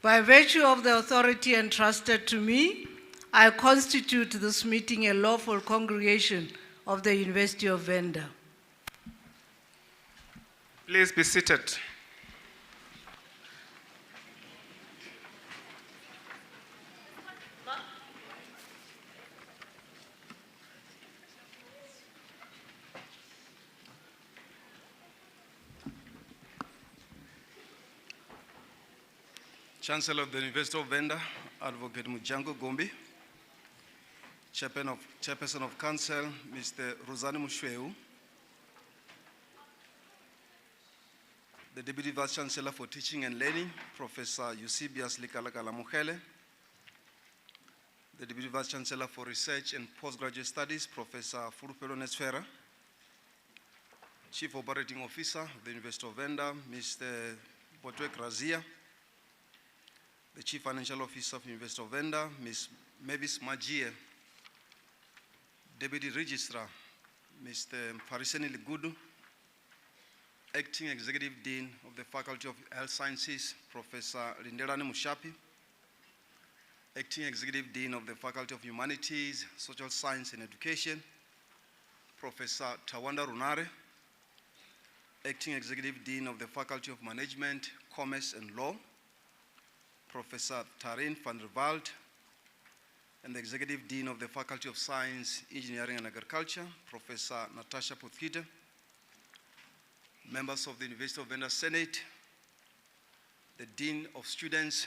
By virtue of the authority entrusted to me, I constitute this meeting a lawful congregation of the University of Venda. Please be seated. Chancellor of the University of Venda, Advocate Mujango Gombi, Chairperson of Council, Mr. Rosani Mushweu, the Deputy Vice-Chancellor for Teaching and Learning, Professor Eusebius Likalakala-Mukhele, the Deputy Vice-Chancellor for Research and Postgraduate Studies, Professor Furupelo Netsfera, Chief Operating Officer of the University of Venda, Mr. Botwek Razia, the Chief Financial Officer of the University of Venda, Ms. Mavis Majie, Deputy Registrar, Mr. Fariseni Ligudu, Acting Executive Dean of the Faculty of Health Sciences, Professor Lindelani Mushapi, Acting Executive Dean of the Faculty of Humanities, Social Science and Education, Professor Tawanda Runare, Acting Executive Dean of the Faculty of Management, Commerce and Law, Professor Tarin van der Walt, and the Executive Dean of the Faculty of Science, Engineering and Agriculture, Professor Natasha Puthkite, members of the University of Venda Senate, the Dean of Students,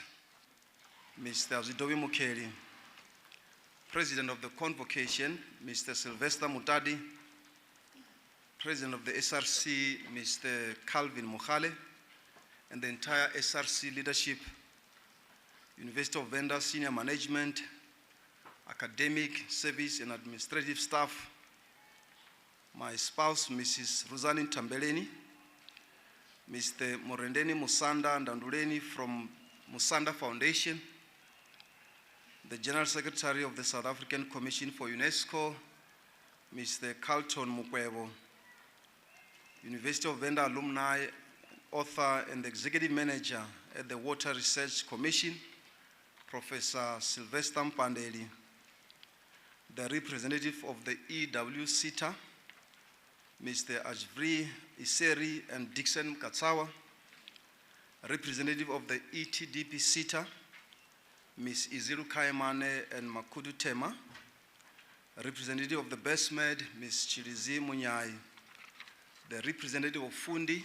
Mr. Zidobi Mukeli, President of the Convocation, Mr. Sylvester Mutadi, President of the SRC, Mr. Calvin Mohale, and the entire SRC leadership, University of Venda senior management, academic, service, and administrative staff, my spouse, Mrs. Rosani Nthambeleni, Mr. Morendeni Musanda Ndanduleni from Musanda Foundation, the General Secretary of the South African Commission for UNESCO, Mr. Carlton Mukwebo, University of Venda alumni, author, and the Executive Manager at the Water Research Commission, Professor Sylvester Mpandeli, the representative of the EWCTA, Mr. Ajvri Iseri and Dixon Katsawa, representative of the ETDP-CITA, Ms. Iziru Kaimane and Makudu Tema, representative of the BESMED, Ms. Chirizi Munyai, the representative of Fundi,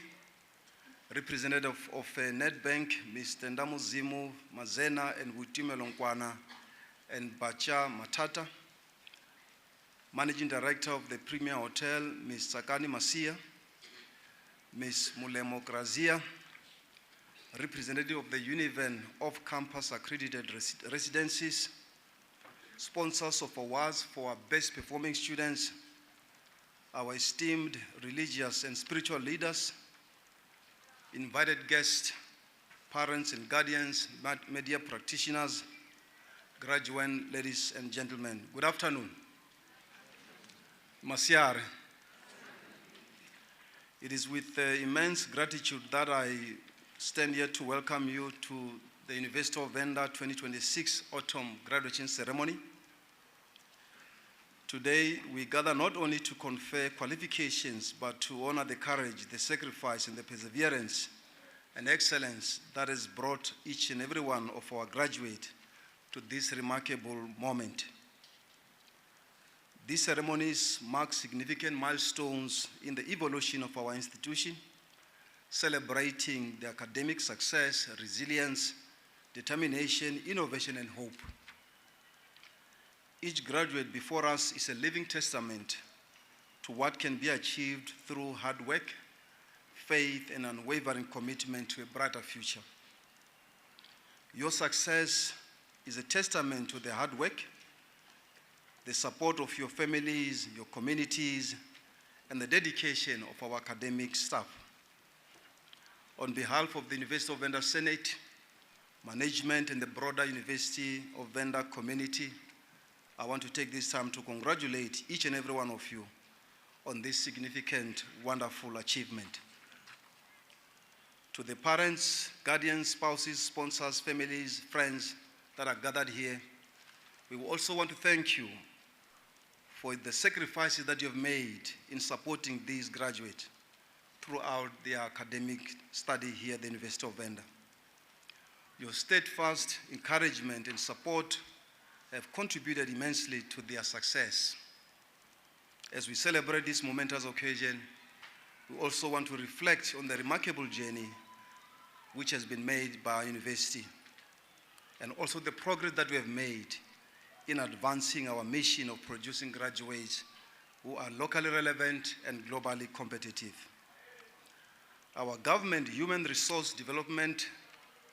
representative of Nedbank, Mr. Ndamuzimu Mazena and Wutime Lonkwana and Bacha Matata, Managing Director of the Premier Hotel, Ms. Sakani Masia, Ms. Mulemo Grazia, representative of the UNIVEN off-campus accredited residencies, sponsors of awards for our best performing students, our esteemed religious and spiritual leaders, invited guests, parents and guardians, media practitioners, graduates, ladies and gentlemen. Good afternoon. Masiare. It is with immense gratitude that I stand here to welcome you to the University of Venda 2026 Autumn Graduation Ceremony. Today, we gather not only to confer qualifications, but to honor the courage, the sacrifice, and the perseverance and excellence that has brought each and every one of our graduates to this remarkable moment. These ceremonies mark significant milestones in the evolution of our institution, celebrating the academic success, resilience, determination, innovation, and hope. Each graduate before us is a living testament to what can be achieved through hard work, faith, and unwavering commitment to a brighter future. Your success is a testament to the hard work, the support of your families, your communities, and the dedication of our academic staff. On behalf of the University of Venda Senate, management, and the broader University of Venda community, I want to take this time to congratulate each and every one of you on this significant, wonderful achievement. To the parents, guardians, spouses, sponsors, families, friends that are gathered here, we also want to thank you for the sacrifices that you have made in supporting these graduates throughout their academic study here at the University of Venda. Your steadfast encouragement and support have contributed immensely to their success. As we celebrate this momentous occasion, we also want to reflect on the remarkable journey which has been made by our university, and also the progress that we have made in advancing our mission of producing graduates who are locally relevant and globally competitive. Our government human resource development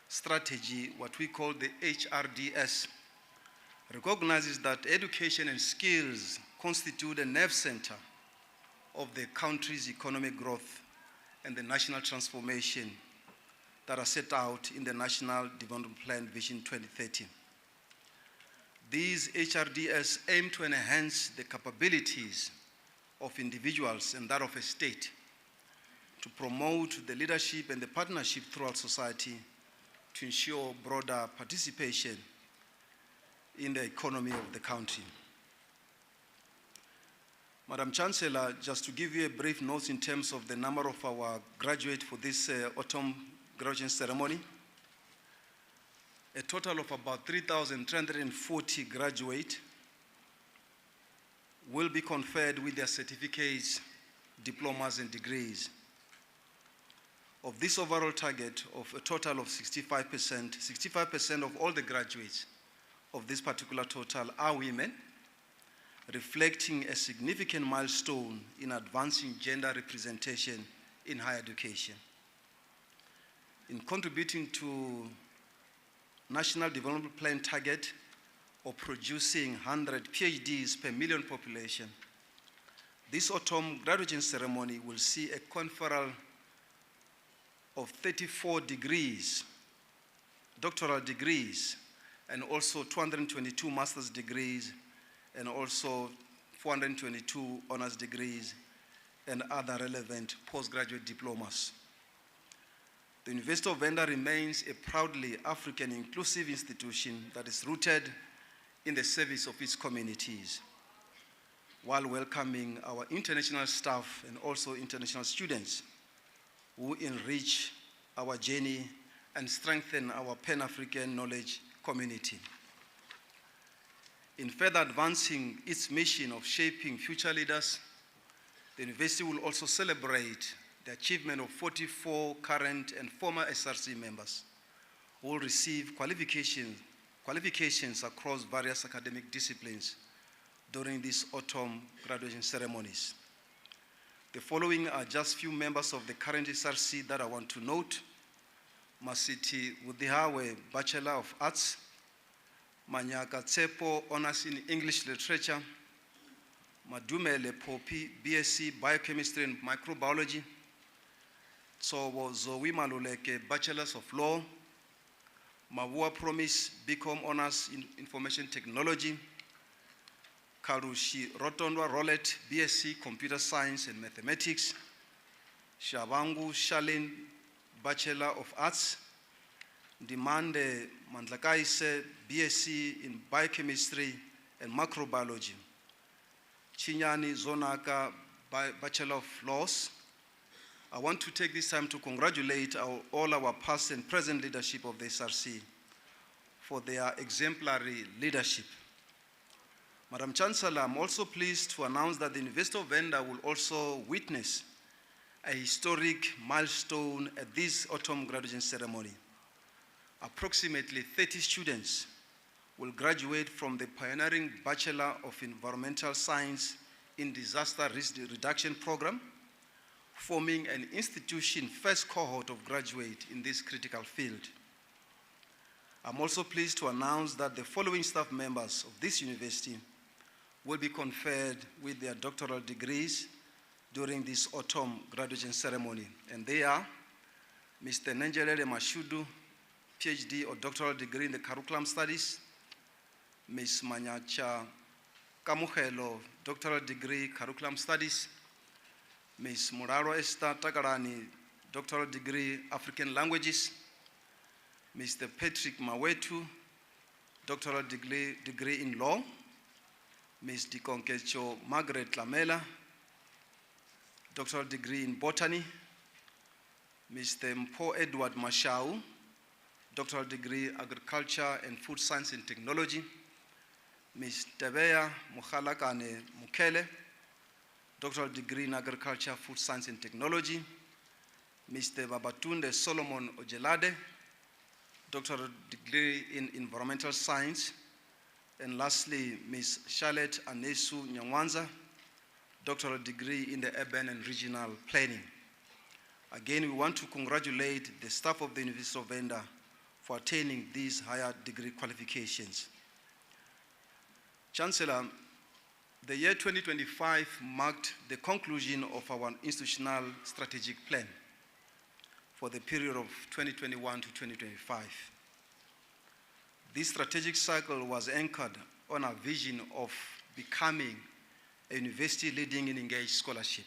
strategy, what we call the HRDS, recognizes that education and skills constitute a nerve center of the country's economic growth and the national transformation that are set out in the National Development Plan Vision 2030. These HRDS aim to enhance the capabilities of individuals and that of a state to promote the leadership and the partnership throughout society to ensure broader participation in the economy of the country. Madam Chancellor, just to give you a brief note in terms of the number of our graduates for this autumn graduation ceremony, a total of about 3,340 graduates will be conferred with their certificates, diplomas, and degrees. Of this overall target of a total of 65% of all the graduates of this particular total are women, reflecting a significant milestone in advancing gender representation in higher education. In contributing to National Development Plan target of producing 100 PhDs per million population, this autumn graduation ceremony will see a conferral of 34 degrees, doctoral degrees, and also 222 master's degrees, and also 422 honors degrees, and other relevant postgraduate diplomas. The University of Venda remains a proudly African inclusive institution that is rooted in the service of its communities, while welcoming our international staff and also international students who enrich our journey and strengthen our Pan-African knowledge community. In further advancing its mission of shaping future leaders, the university will also celebrate the achievement of 44 current and former SRC members who will receive qualifications across various academic disciplines during these autumn graduation ceremonies. The following are just few members of the current SRC that I want to note. Masiti Wudihawe, Bachelor of Arts. Manyaka Tsepo, Honors in English Literature. Madumele Popi, BSc Biochemistry and Microbiology. Tsobo Zoe Maluleke, Bachelors of Law. Mawua Promise, BCom Honors in Information Technology. Karushi Rotondwa Rolet, BSc Computer Science and Mathematics. Shabangu Shalin, Bachelor of Arts. Dimande Mandlakaise, BSc in Biochemistry and Microbiology. Chinyani Zonaka, Bachelor of Laws. I want to take this time to congratulate all our past and present leadership of the SRC for their exemplary leadership. Madam Chancellor, I'm also pleased to announce that the University of Venda will also witness a historic milestone at this autumn graduation ceremony. Approximately 30 students will graduate from the pioneering Bachelor of Environmental Science in Disaster Risk Reduction program, forming an institution's first cohort of graduates in this critical field. I'm also pleased to announce that the following staff members of this university will be conferred with their doctoral degrees during this autumn graduation ceremony. And they are Mr. Nthambeleni Mashudu, PhD or doctoral degree in the curriculum studies. Ms. Manyacha Kamuhelo, doctoral degree, curriculum studies. Ms. Muraro Esther Takarani, doctoral degree African Languages, Mr. Patrick Mawetu, doctoral degree in Law, Ms. Dikonkecho Margaret Lamela, doctoral degree in Botany, Mr. Mpo Edward Mashau, doctoral degree Agriculture and Food Science and Technology, Ms. Tebeya Mukhalakane Mukele, doctoral degree in Agriculture, Food Science and Technology, Mr. Babatunde Solomon Ojelade, doctoral degree in Environmental Science, and lastly, Ms. Charlotte Anesu Nyangwanza, doctoral degree in the Urban and Regional Planning. Again, we want to congratulate the staff of the University of Venda for attaining these higher degree qualifications. Chancellor, the year 2025 marked the conclusion of our institutional strategic plan for the period of 2021 to 2025. This strategic cycle was anchored on a vision of becoming a university leading in engaged scholarship.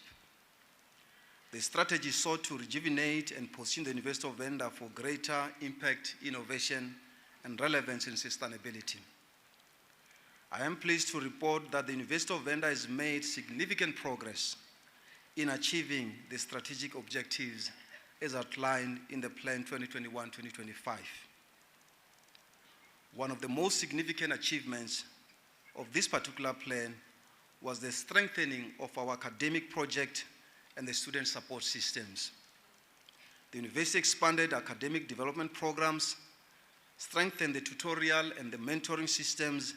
The strategy sought to rejuvenate and position the University of Venda for greater impact, innovation, and relevance and sustainability. I am pleased to report that the University of Venda has made significant progress in achieving the strategic objectives as outlined in the Plan 2021-2025. One of the most significant achievements of this particular plan was the strengthening of our academic project and the student support systems. The university expanded academic development programs, strengthened the tutorial and the mentoring systems,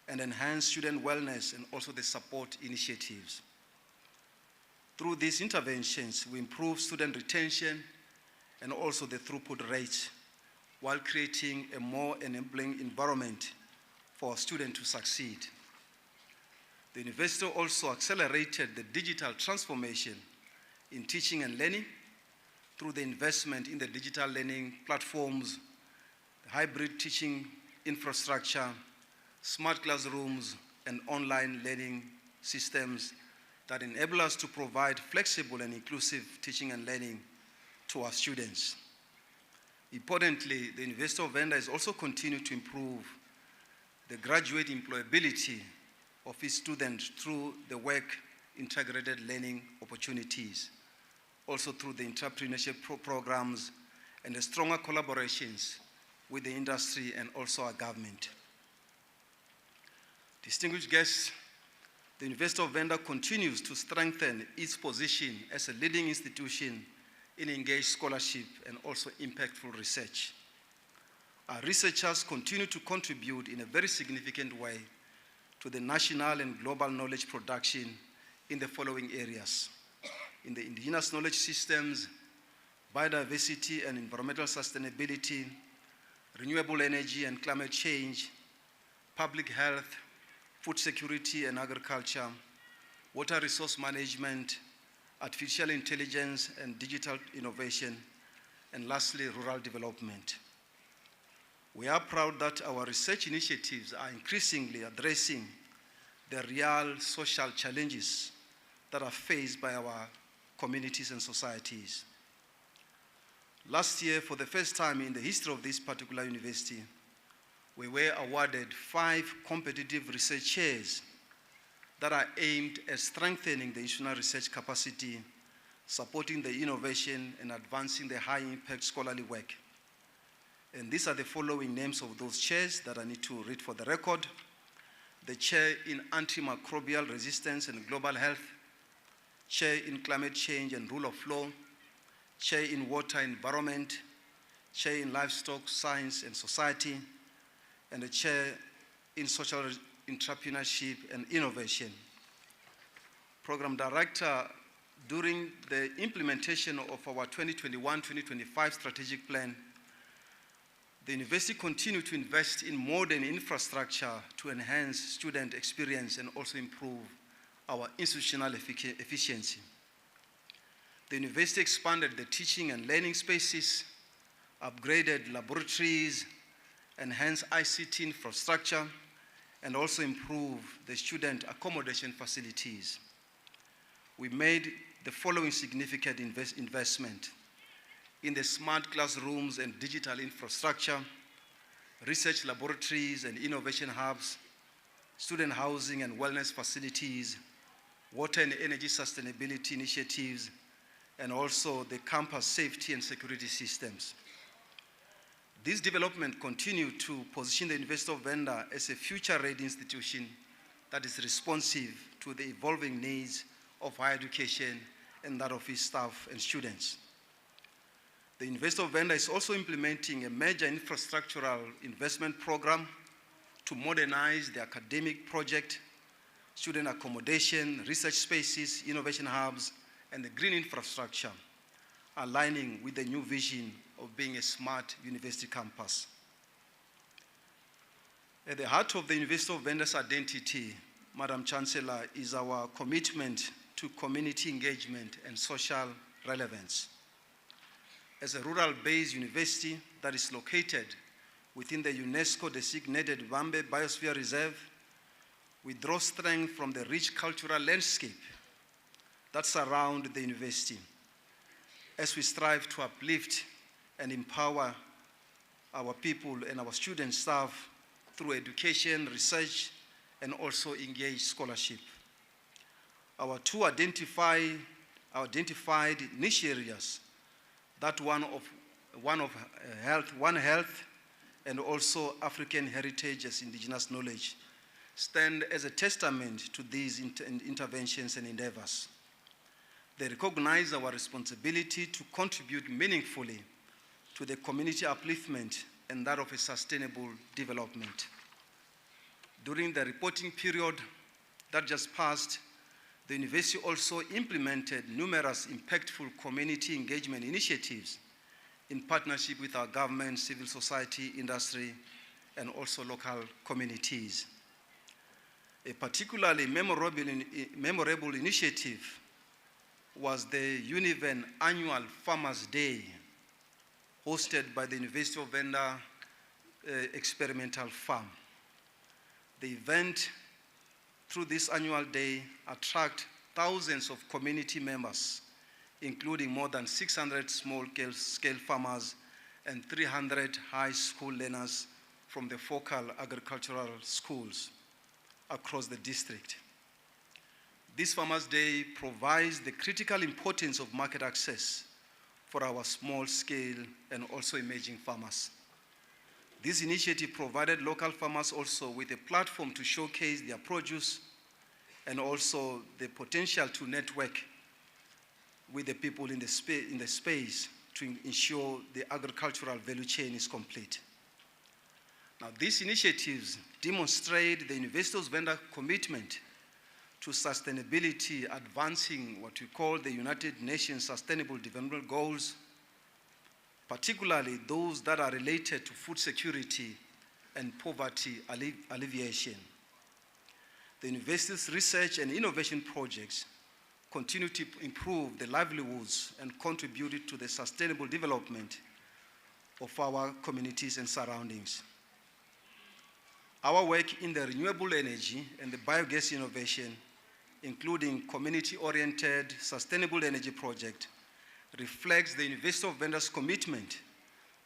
and enhanced student wellness and also the support initiatives. Through these interventions, we improved student retention and also the throughput rates, while creating a more enabling environment for students to succeed. The university also accelerated the digital transformation in teaching and learning through the investment in the digital learning platforms, hybrid teaching infrastructure, smart classrooms, and online learning systems that enable us to provide flexible and inclusive teaching and learning to our students. Importantly, the University of Venda has also continued to improve the graduate employability of its students through the work integrated learning opportunities, also through the entrepreneurship programs and the stronger collaborations with the industry and also our government. Distinguished guests, the University of Venda continues to strengthen its position as a leading institution in engaged scholarship and also impactful research. Our researchers continue to contribute in a very significant way to the national and global knowledge production in the following areas: in the indigenous knowledge systems, biodiversity and environmental sustainability, renewable energy and climate change, public health, food security and agriculture, water resource management, artificial intelligence and digital innovation, and lastly, rural development. We are proud that our research initiatives are increasingly addressing the real social challenges that are faced by our communities and societies. Last year, for the first time in the history of this particular university, we were awarded 5 competitive research chairs that are aimed at strengthening the institutional research capacity, supporting the innovation, and advancing the high-impact scholarly work. And these are the following names of those chairs that I need to read for the record: the Chair in Antimicrobial Resistance and Global Health, Chair in Climate Change and Rule of Law, Chair in Water Environment, Chair in Livestock Science and Society, and the Chair in Social Entrepreneurship and Innovation. Program Director, during the implementation of our 2021-2025 strategic plan, the university continued to invest in modern infrastructure to enhance student experience and also improve our institutional efficiency. The university expanded the teaching and learning spaces, upgraded laboratories, enhanced ICT infrastructure, and also improved the student accommodation facilities. We made the following significant investment: in the smart classrooms and digital infrastructure, research laboratories and innovation hubs, student housing and wellness facilities, water and energy sustainability initiatives, and also the campus safety and security systems. This development continued to position the University of Venda as a future-ready institution that is responsive to the evolving needs of higher education and that of its staff and students. The University of Venda is also implementing a major infrastructural investment program to modernize the academic project, student accommodation, research spaces, innovation hubs, and the green infrastructure, aligning with the new vision of being a smart university campus. At the heart of the University of Venda's identity, Madam Chancellor, is our commitment to community engagement and social relevance. As a rural-based university that is located within the UNESCO-designated Vambe Biosphere Reserve, we draw strength from the rich cultural landscape that surrounds the university as we strive to uplift and empower our people and our student staff through education, research, and also engaged scholarship. Our two identified niche areas, that one health, and also African heritage as indigenous knowledge, stand as a testament to these interventions and endeavors. They recognize our responsibility to contribute meaningfully to the community upliftment and that of a sustainable development. During the reporting period that just passed, the university also implemented numerous impactful community engagement initiatives in partnership with our government, civil society, industry, and also local communities. A particularly memorable initiative was the UNIVEN Annual Farmers' Day, hosted by the University of Venda Experimental Farm. The event, through this annual day, attracts thousands of community members, including more than 600 small-scale farmers and 300 high school learners from the focal agricultural schools across the district. This Farmers' Day provides the critical importance of market access for our small-scale and also emerging farmers. This initiative provided local farmers also with a platform to showcase their produce and also the potential to network with the people in the space to ensure the agricultural value chain is complete. Now, these initiatives demonstrate the University of Venda's commitment to sustainability, advancing what we call the United Nations Sustainable Development Goals, particularly those that are related to food security and poverty alleviation. The university's research and innovation projects continue to improve the livelihoods and contribute to the sustainable development of our communities and surroundings. Our work in the renewable energy and the biogas innovation, including community-oriented sustainable energy project, reflects the University of Venda's commitment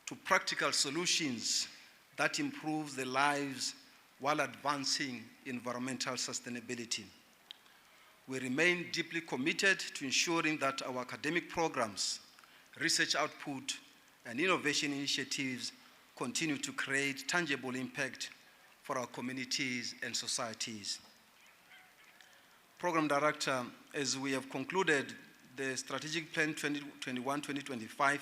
to practical solutions that improve the lives while advancing environmental sustainability. We remain deeply committed to ensuring that our academic programs, research output, and innovation initiatives continue to create tangible impact for our communities and societies. Program Director, as we have concluded the Strategic Plan 2021-2025,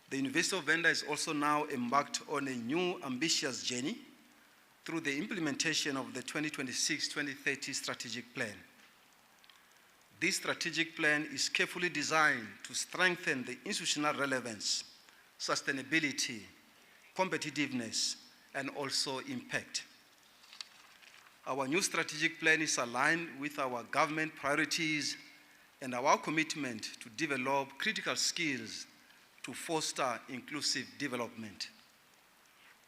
the University of Venda is also now embarked on a new ambitious journey through the implementation of the 2026-2030 Strategic Plan. This strategic plan is carefully designed to strengthen the institutional relevance, sustainability, competitiveness, and also impact. Our new strategic plan is aligned with our government priorities and our commitment to develop critical skills to foster inclusive development.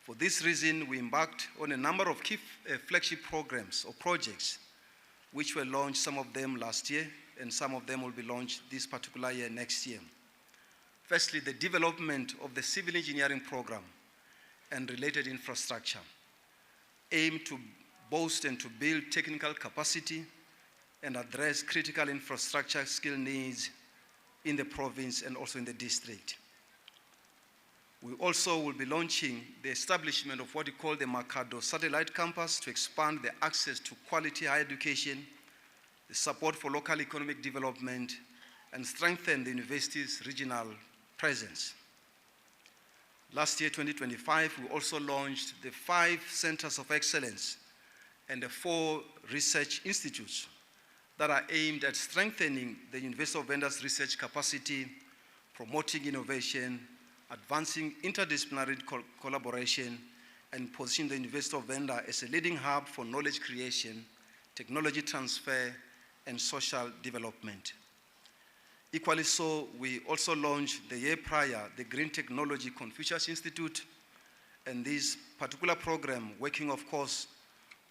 For this reason, we embarked on a number of key flagship programs or projects which were launched, some of them last year, and some of them will be launched this particular year, next year. Firstly, the development of the civil engineering program and related infrastructure, aimed to boost and to build technical capacity and address critical infrastructure skill needs in the province and also in the district. We also will be launching the establishment of what we call the Makado Satellite Campus to expand the access to quality higher education, the support for local economic development, and strengthen the university's regional presence. Last year, 2025, we also launched the 5 centers of excellence and the 4 research institutes that are aimed at strengthening the University of Venda's research capacity, promoting innovation, advancing interdisciplinary collaboration, and positioning the University of Venda as a leading hub for knowledge creation, technology transfer, and social development. Equally so, we also launched the year prior the Green Technology Confucius Institute, and this particular program, working of course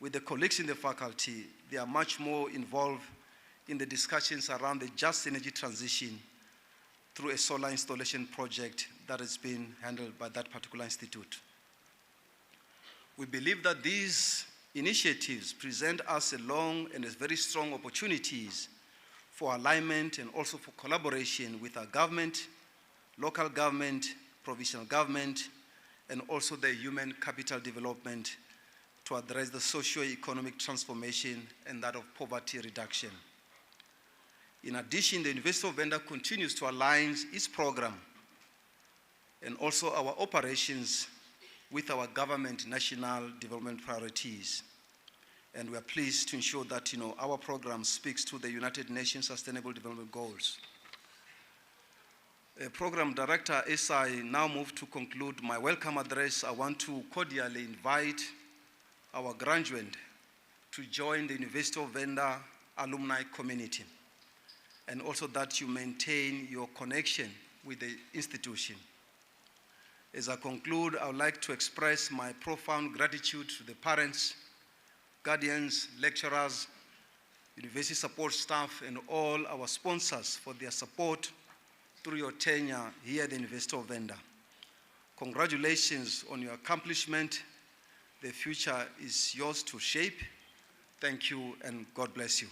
with the colleagues in the faculty, they are much more involved in the discussions around the just energy transition through a solar installation project that has been handled by that particular institute. We believe that these initiatives present us a long and very strong opportunities for alignment and also for collaboration with our government, local government, provincial government, and also the human capital development to address the socio-economic transformation and that of poverty reduction. In addition, the University of Venda continues to align its program and also our operations with our government national development priorities. And we are pleased to ensure that our program speaks to the United Nations Sustainable Development Goals. Program Director, as I now move to conclude my welcome address, I want to cordially invite our graduate to join the University of Venda alumni community, and also that you maintain your connection with the institution. As I conclude, I would like to express my profound gratitude to the parents, guardians, lecturers, university support staff, and all our sponsors for their support through your tenure here at the University of Venda. Congratulations on your accomplishment. The future is yours to shape. Thank you, and God bless you.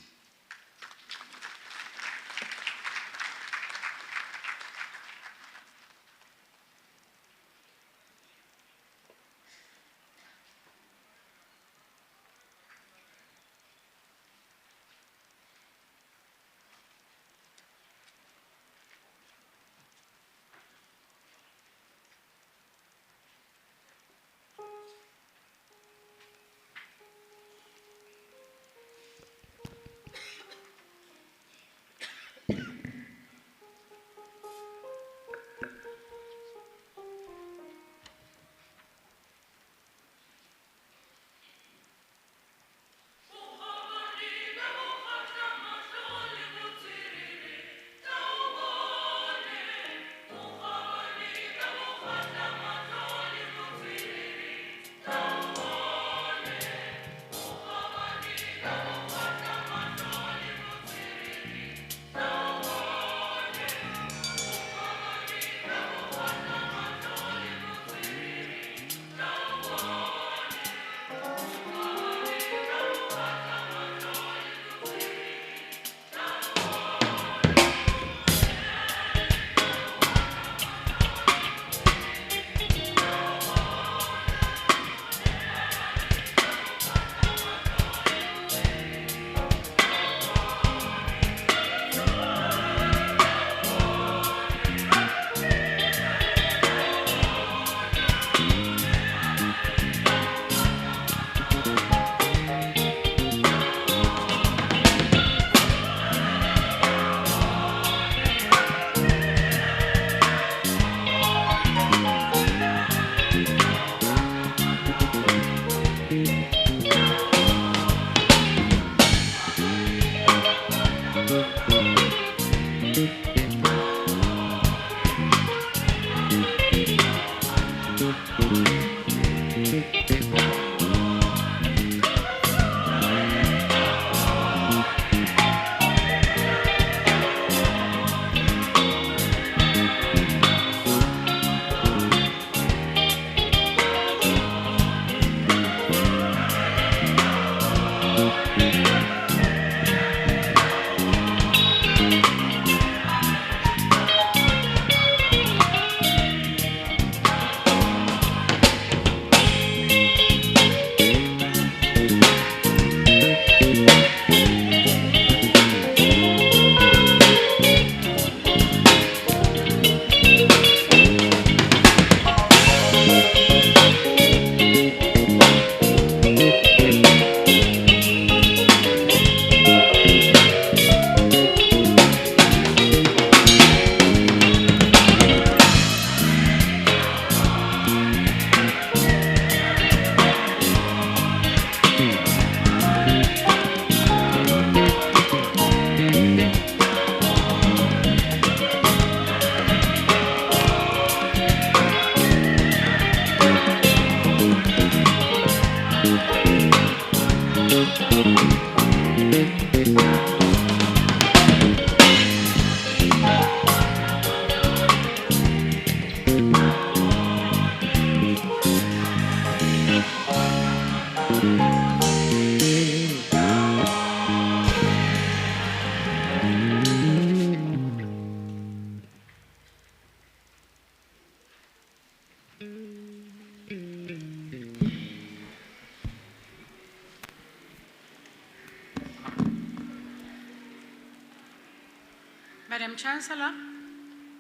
Madam Chancellor,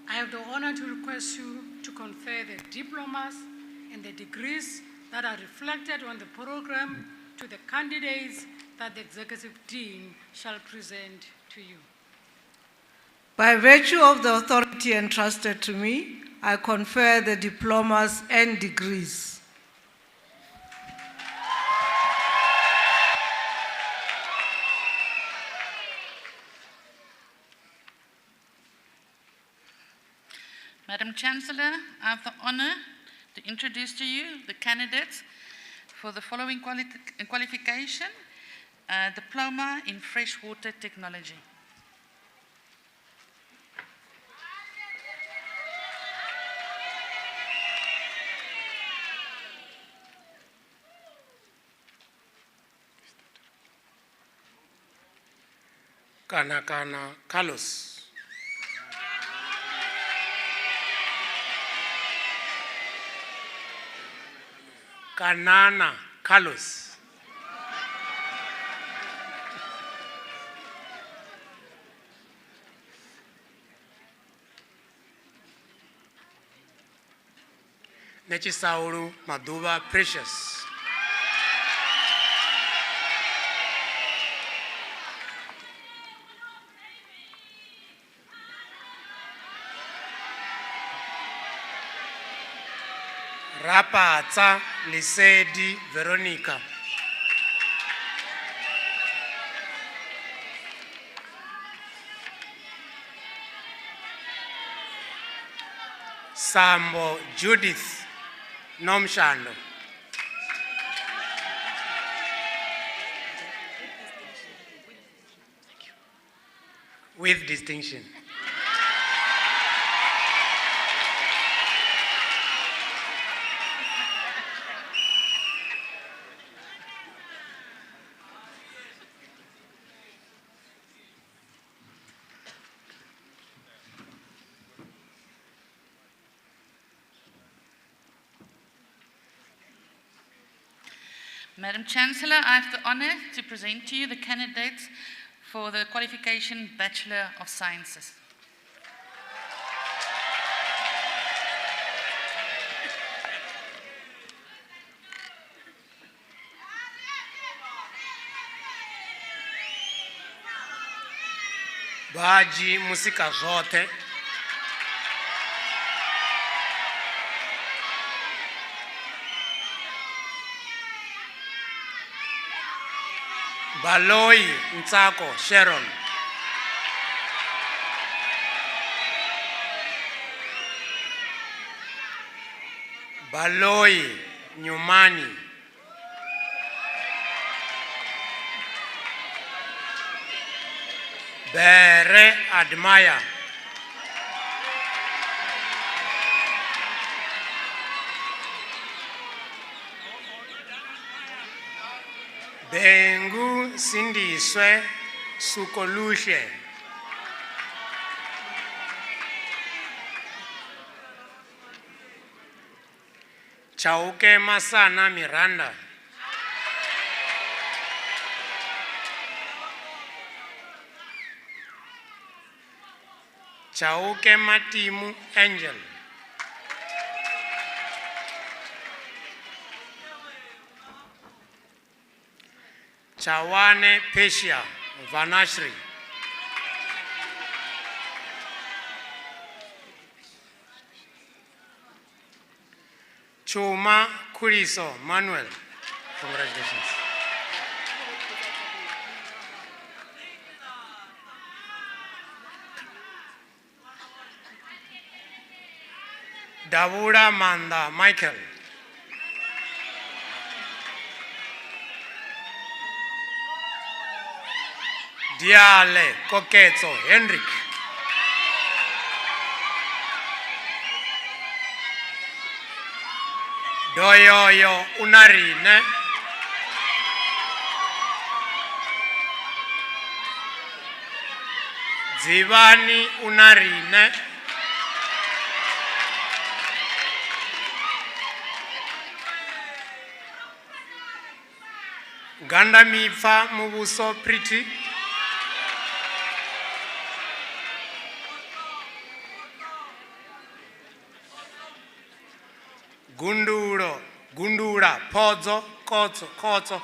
I have the honor to request you to confer the diplomas and the degrees that are reflected on the program to the candidates that the Executive Dean shall present to you. By virtue of the authority entrusted to me, I confer the diplomas and degrees. Madam Chancellor, I have the honor to introduce to you the candidates for the following qualification, Diploma in Freshwater Technology. Kanakana Carlos. Kanana Carlos. Nechisauru Maduva Precious. Rapatsa Lisedi Veronica. Sambo Judith Nomshando. With distinction. Madam Chancellor, I have the honor to present to you the candidates for the qualification Bachelor of Sciences. Baji Musika Zote. Baloi Ntsako Sharon. Baloi Nyumani. Bere Admire. Bengu Sindiswe Sukolushe. Chauke Masana Miranda. Chauke Matimu Angel. Chawane Pesia Vanashri. Chuma Kuriso Manuel. Congratulations. Davura Manda Michael. Diale Coquetzo Henrik. Doyoyo Unarine. Zivani Unarine. Gandamifa Mubuso Pretty. gundula, podzo, kotso.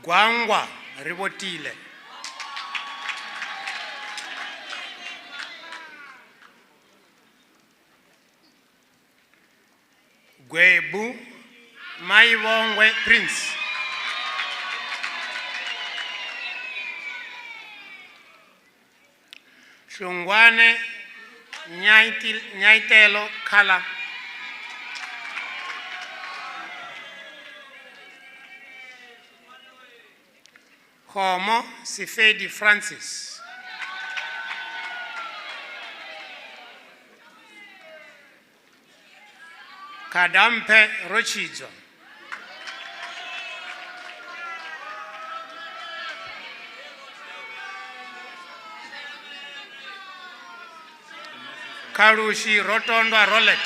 Gwangwa, rivotile. Gwebu, Maivongwe Prince. Shungwane, Nyaitelo Kala. Homo Sifedi Francis. Kadampe Rochizo. Karushi Rotondwa Rolet.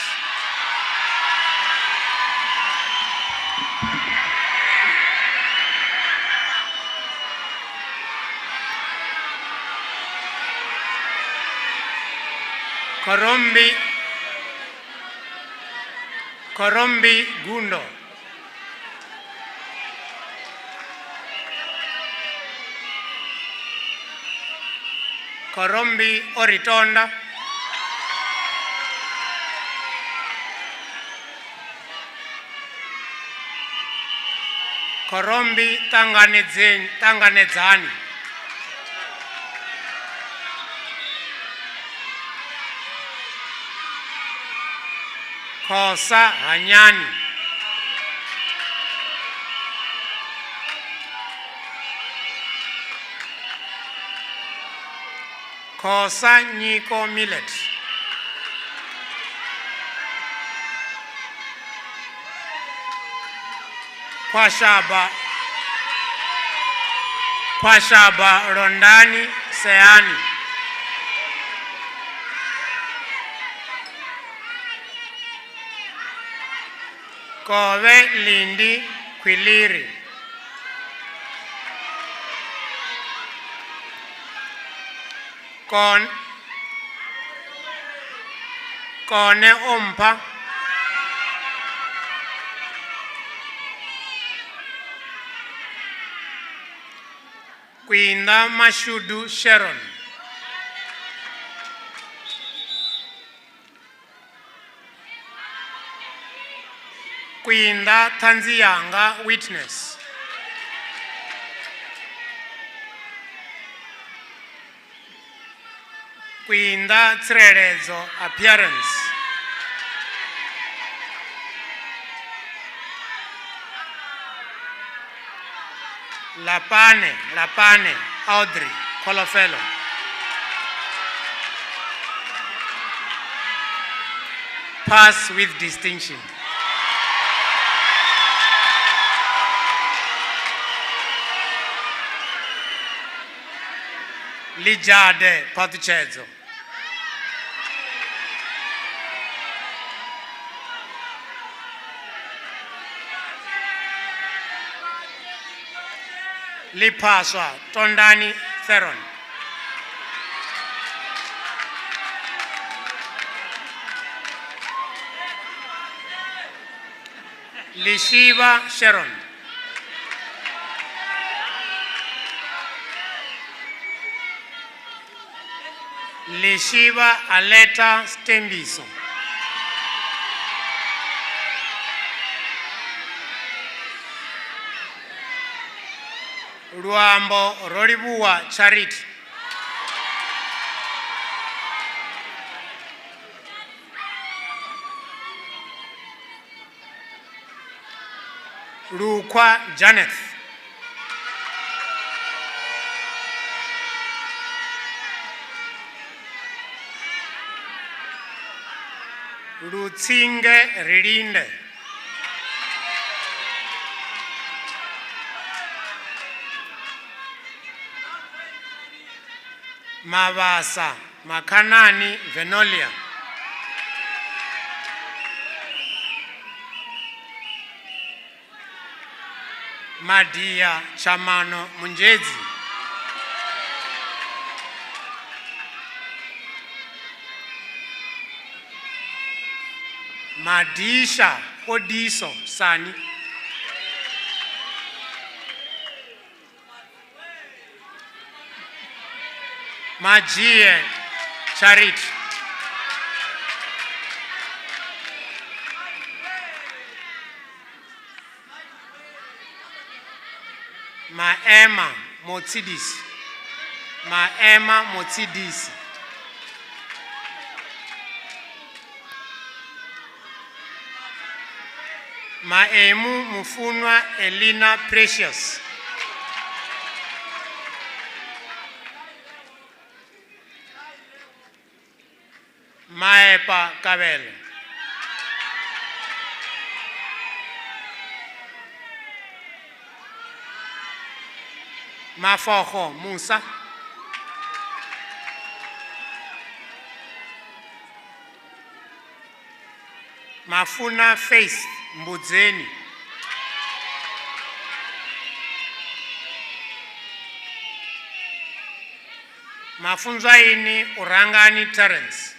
Korombi Gundo. Korombi Oritonda. Korombi Tanganedzani. Kosa Hanyani. Kosa Nyiko Millet. Kwashaba Rondani Seani. Kowe Lindi Kwiliri. Kone Ompa. Kwinda Mashudu Sharon. Kwinda Tanziyanga Witness. Kwinda Tserezo Appearance. Lapane, Audrey, Colofelo. Pass with distinction. Lijade Patuchezo. Lipaswa Tondani Theron. Lishiva Sharon. Lishiva Aleta Stembiso. Ruambo Roribuwa Charity. Rukwa Janeth. Rutsinge Ririnde. Mavasa Makanani Venolia. Madia Chamano Munjezi. Madisha Odiso Sani. Majie Charity. Maema Motsidisi. Maema Motsidisi. Maemu Mufunwa Elina Precious. Maepa Kabele. Mafoho Musa. Mafuna Faith Mbudzeni. Mafunzwaini Urangani Terence.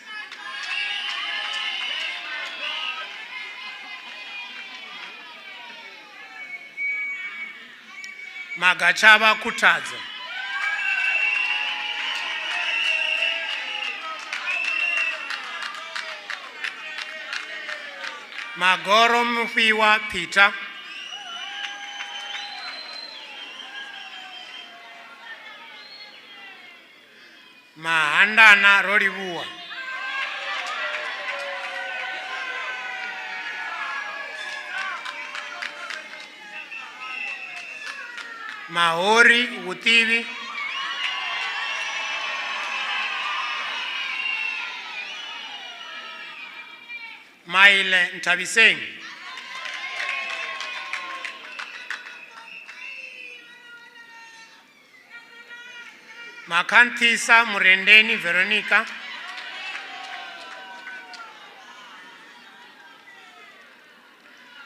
Magachaba Kutadzo. Magoro Mfiwa Peter. Mahandana Rodibuwa. Mahori Utivi. Maile Ntabiseng. Makantisa Murendeni Veronica.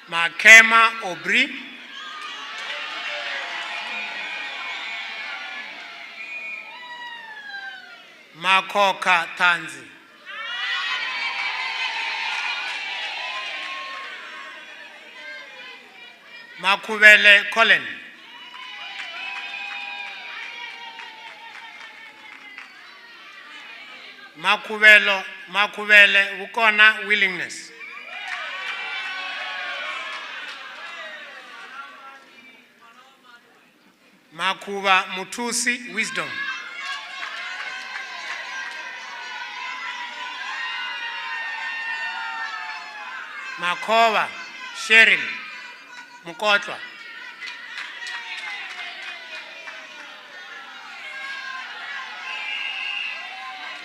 Makema Obri. Makoka Tanzi. Makuvele Colin. Makuvele Wukona Willingness. Makuva Mutusi Wisdom. Makova Sheryl Mukotwa.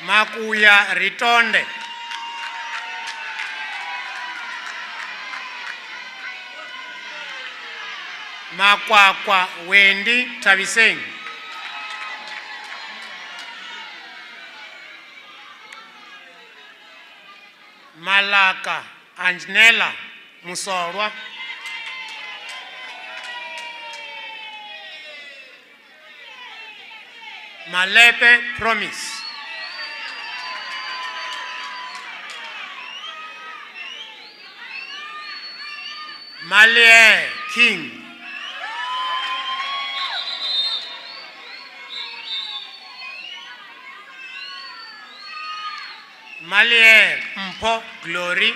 Makuya Ritonde. Makwakwa Wendy Tabiseng. Malaka Anjanela Musorwa. Malepe Promise. Malie King. Malie Mpo Glory.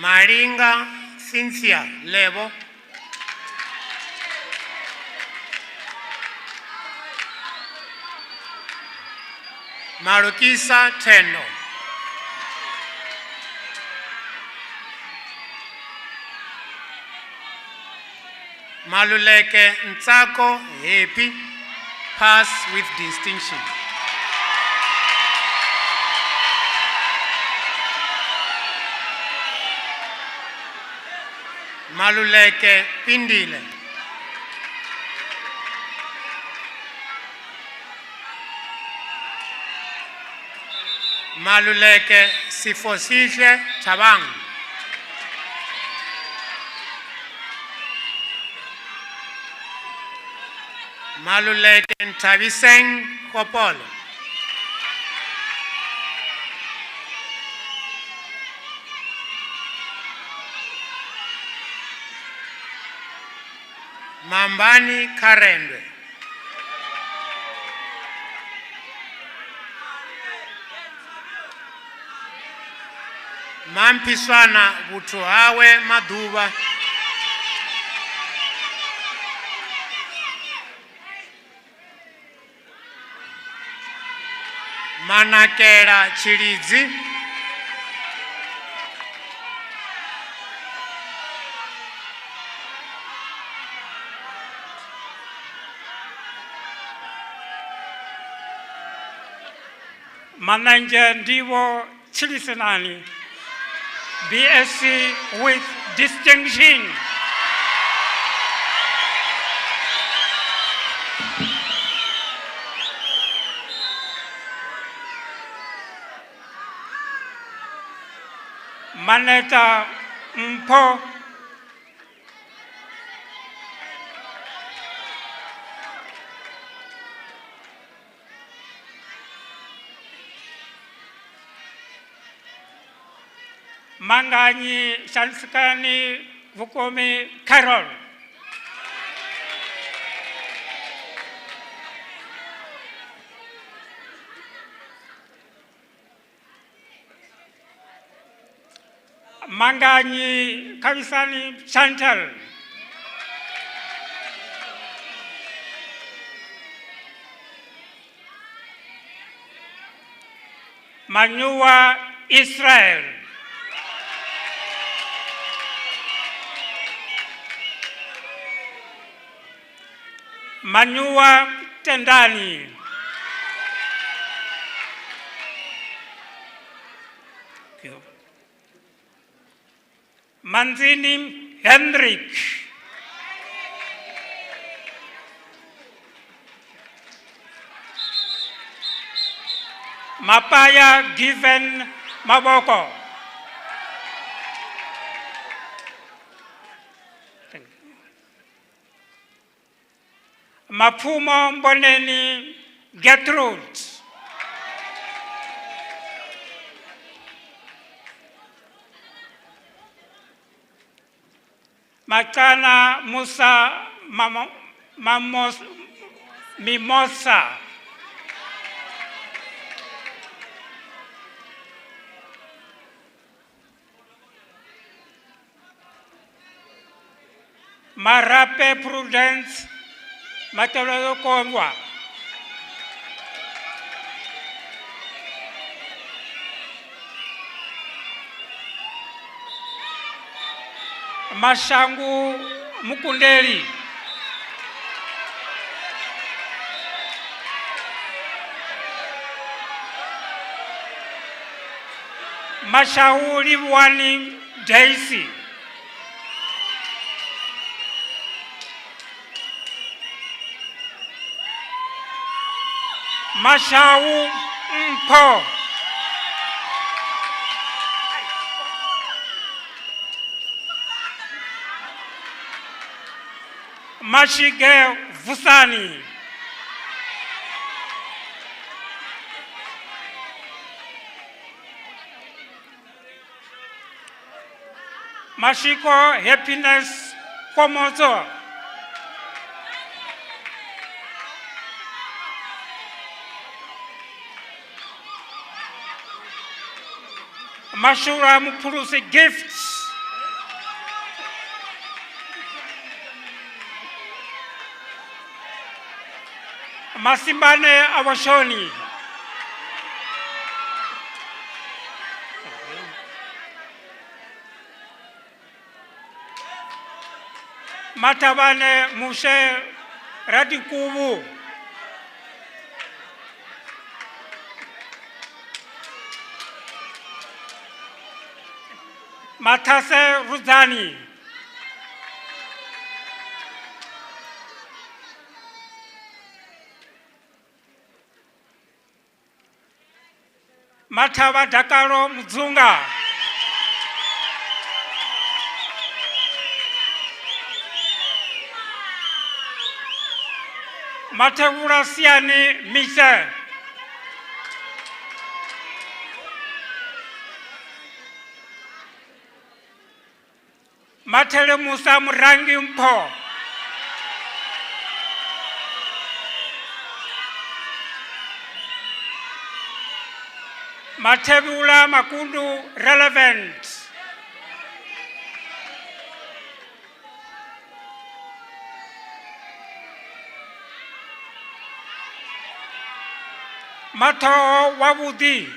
Maringa Cynthia Lebo. Marukisa Teno. Maluleke Ntsako Happy. Pass with distinction. Maluleke Pindile. Maluleke Sifosihle Tabang. Maluleke Ntabiseng Kopolo. Mambani Karendwe. Mampiswana Butuawe Maduba. Manakera Chirizi. Mananja Ndivo Chilisenani, BSc with distinction. Maneta Mpo, Mangani Shanskani Vukomi Carol, Mangani Kavisani Chantal, Manua Israel, Manua Tendani, Manzini Hendrik, Mapaya Given Maboko, Mapumo Mboneni Gertrude, Makana Musa Mimosa, Marape Prudence Matolo Kongwa, Mashangu Mukundeli, Mashauri Wani Daisy, Mashau Mpo, Mashige Vusani, Mashiko Happiness Komozo, Mashura Mupurusi Gifts, Masimbane Awashoni, Matabane Mushe Radikubu, Matase Ruzani, Matava Dakaro Mzunga, Matavura Siani Mise, Matele Musa Murangi Mpo, Matebula makundu relevant. Mato wabudi.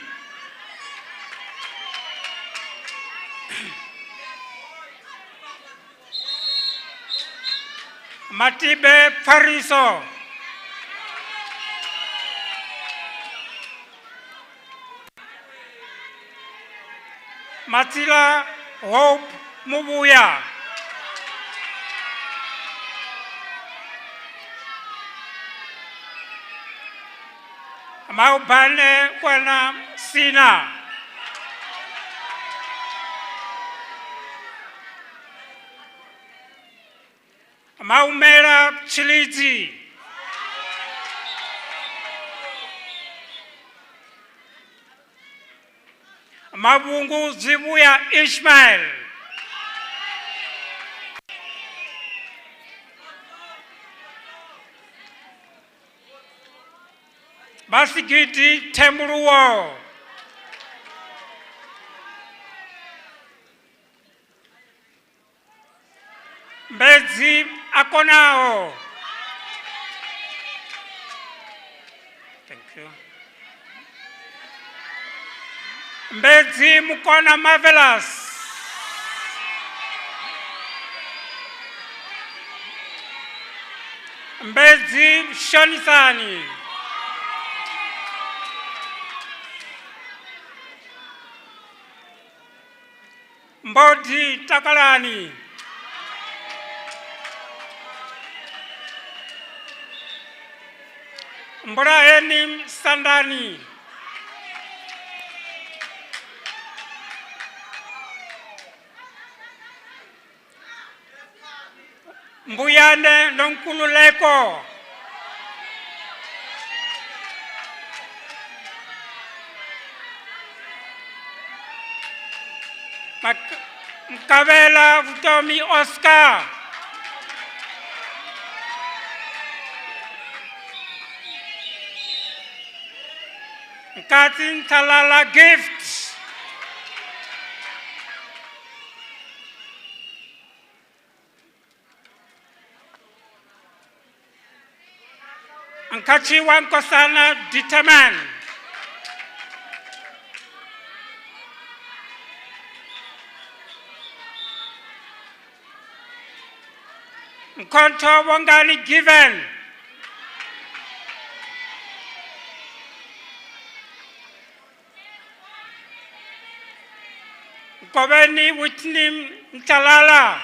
Matibe Pariso. Matila Hope Mubuya. Maubane Kwana Sina. Maumera Chilizi. Mabungu Zibuya Ishmael. Basigiti Temburuo. Mbezi Akonao. Thank you. Mbezi Mukona Marvelous. Mbezi Shonisani. Mbodi Takalani. Mbrahenim Sandani. Mbuyane Nonkululeko. Mkavela Vutomi Oscar. Katin Talala Gift. Ankachi Wankosana Ditaman. Nkonto Wangali Given. Kobeni Whitney Mtalala.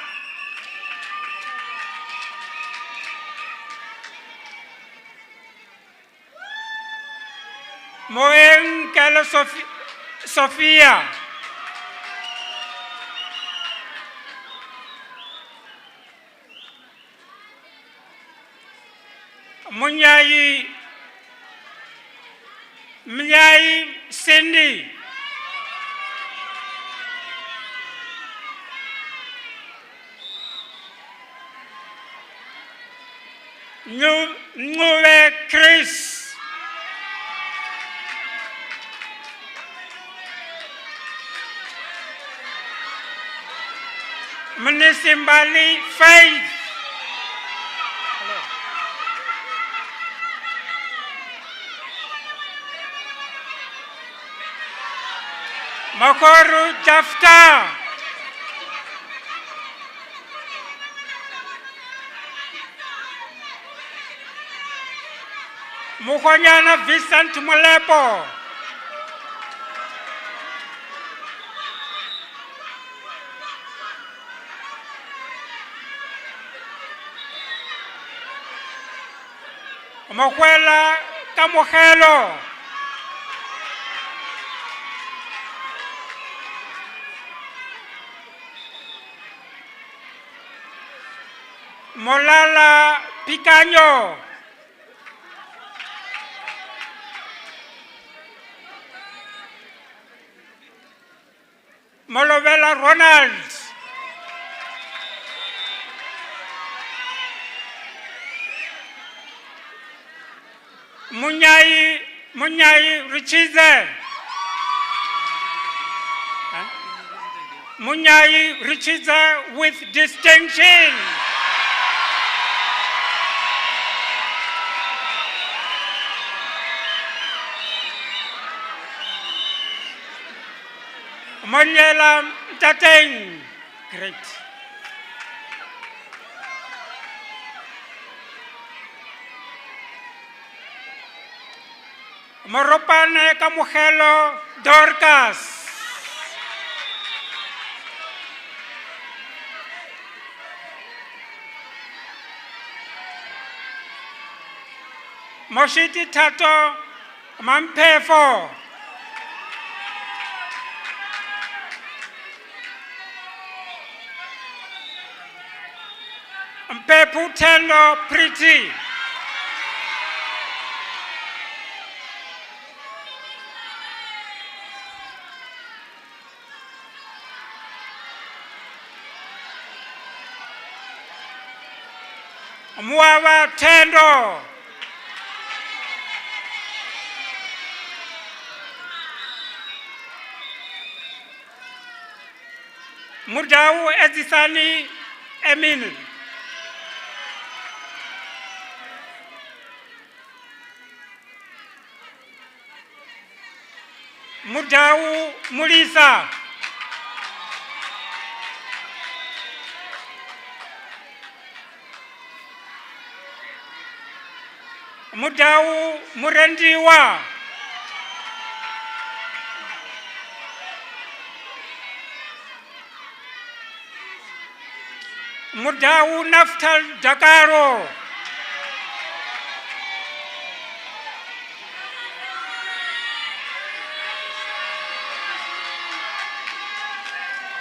Moen Kala Sophia. Munyai Cindy. Nguwe Chris. Munisimbali Faith. Makoru Jafta. Mukonyana Vincent Mulepo. Mokwela Kamuhelo. Molala Picanho. Molovela Ronald. Munyai Richize. Munyai Richiza with distinction. Monyela Tateng. Great. Moropane Kamogelo Dorcas. Moshiti Tato Mampefo. Mpepu Tendo Pretty. Muava Tendo. Mudau Edisani Emin. Mudau Mulisa. Mudau Murendiwa. Mudau Naftal Dakaro.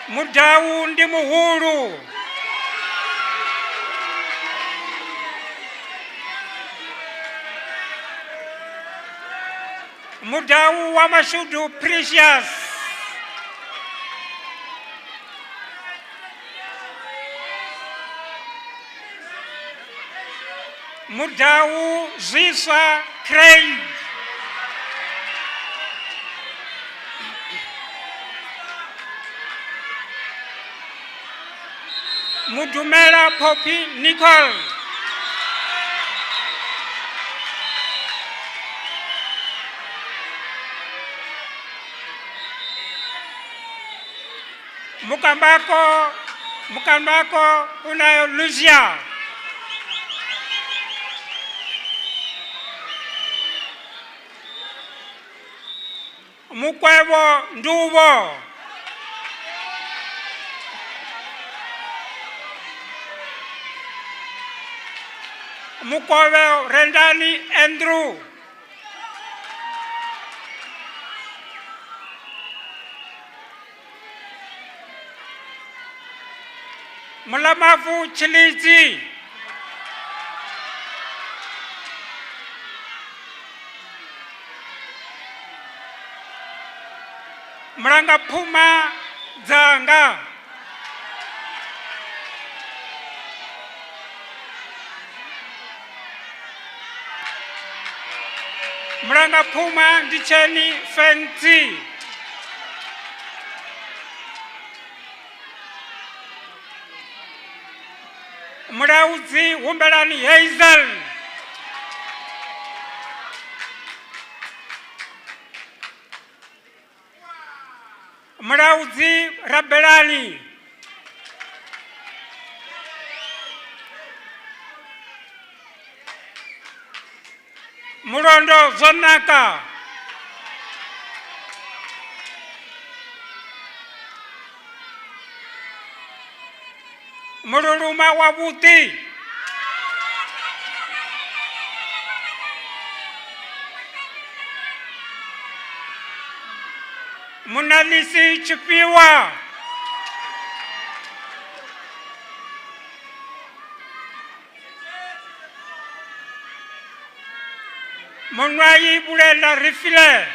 Mudau Ndimuhuru. Mudau Wamashudu Precious. Mudau Zisa Craig. Mudumela Poppy Nicole. Mukambako unayo Lucia. Mukwevo Nduvo. Mukwevo Rendani Andrew. Mulamafu Chilizi. Mranga Puma Zanga. Mranga Puma Dicheni Fenty. Murauzi Wumberani Hazel. Murauzi Rabelani. Murondo Zonaka. Mururuma Wabuti. Munalisi Chipiwa. Munwayi Bulela Rifile.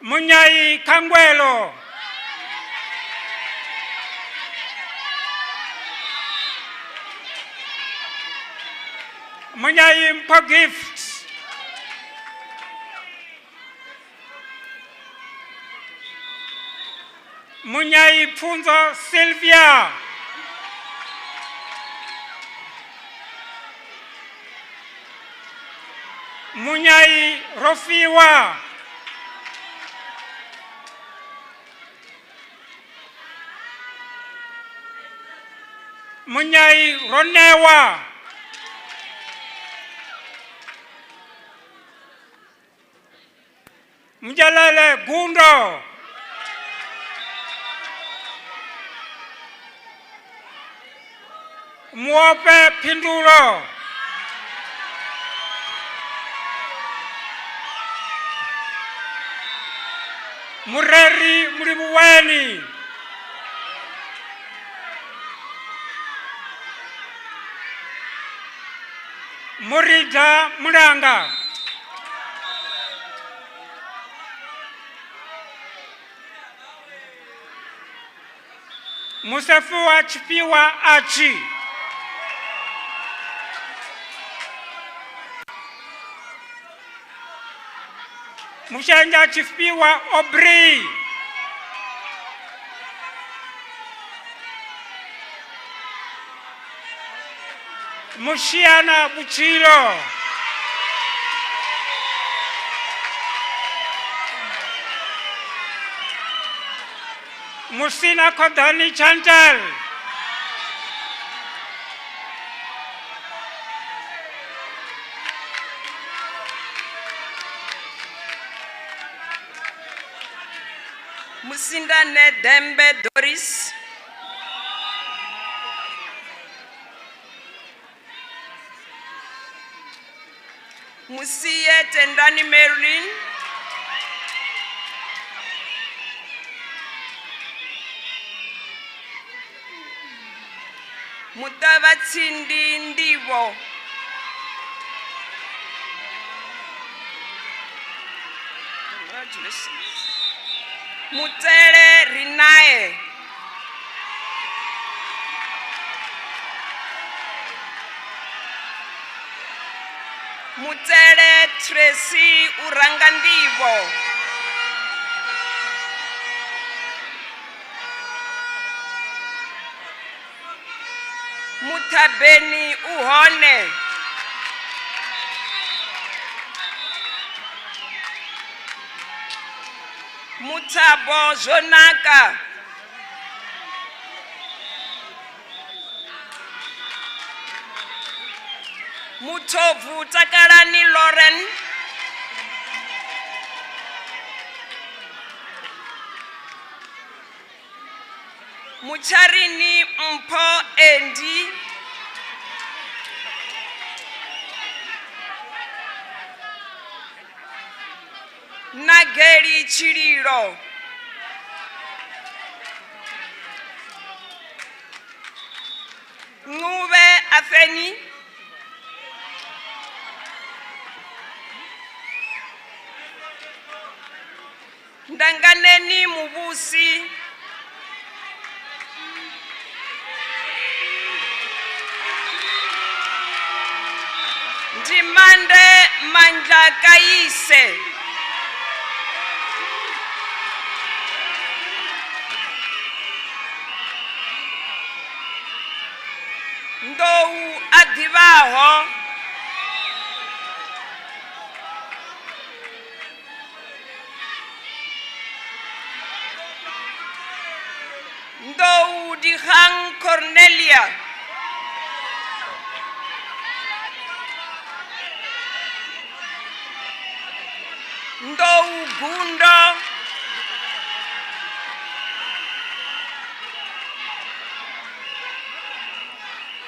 Munyai Kangwelo. Munyai Mpo Gift. Munyai Pfunzo Sylvia. Munyai Rofiwa. Munyai Ronewa. Mjalele Gundo. Muope Pinduro. Mureri Muribuweni. Murida Muranga. Musefuwa Chipiwa Achi. Mushanja Chipiwa Obri. Mushiana Buchilo. Musina Kodani Chantal. Musinda Nedembe Doris. Musiye Tendani Marilyn. Mutabatsindi Ndivo. Congratulations. Mutere Rinae. Mutere Tracy Urangandivo. Mutabeni Uhone. Mutabo Zonaka. Mutovu Takarani Lauren. Mucharini Mpo Endi. Nageri Chiriro. Nguve Afeni. Ndanganeni Mubusi. Ndimande Manjakaise. Ndou Adivaho. Ndou Dihang Cornelia. Ndou Gundo.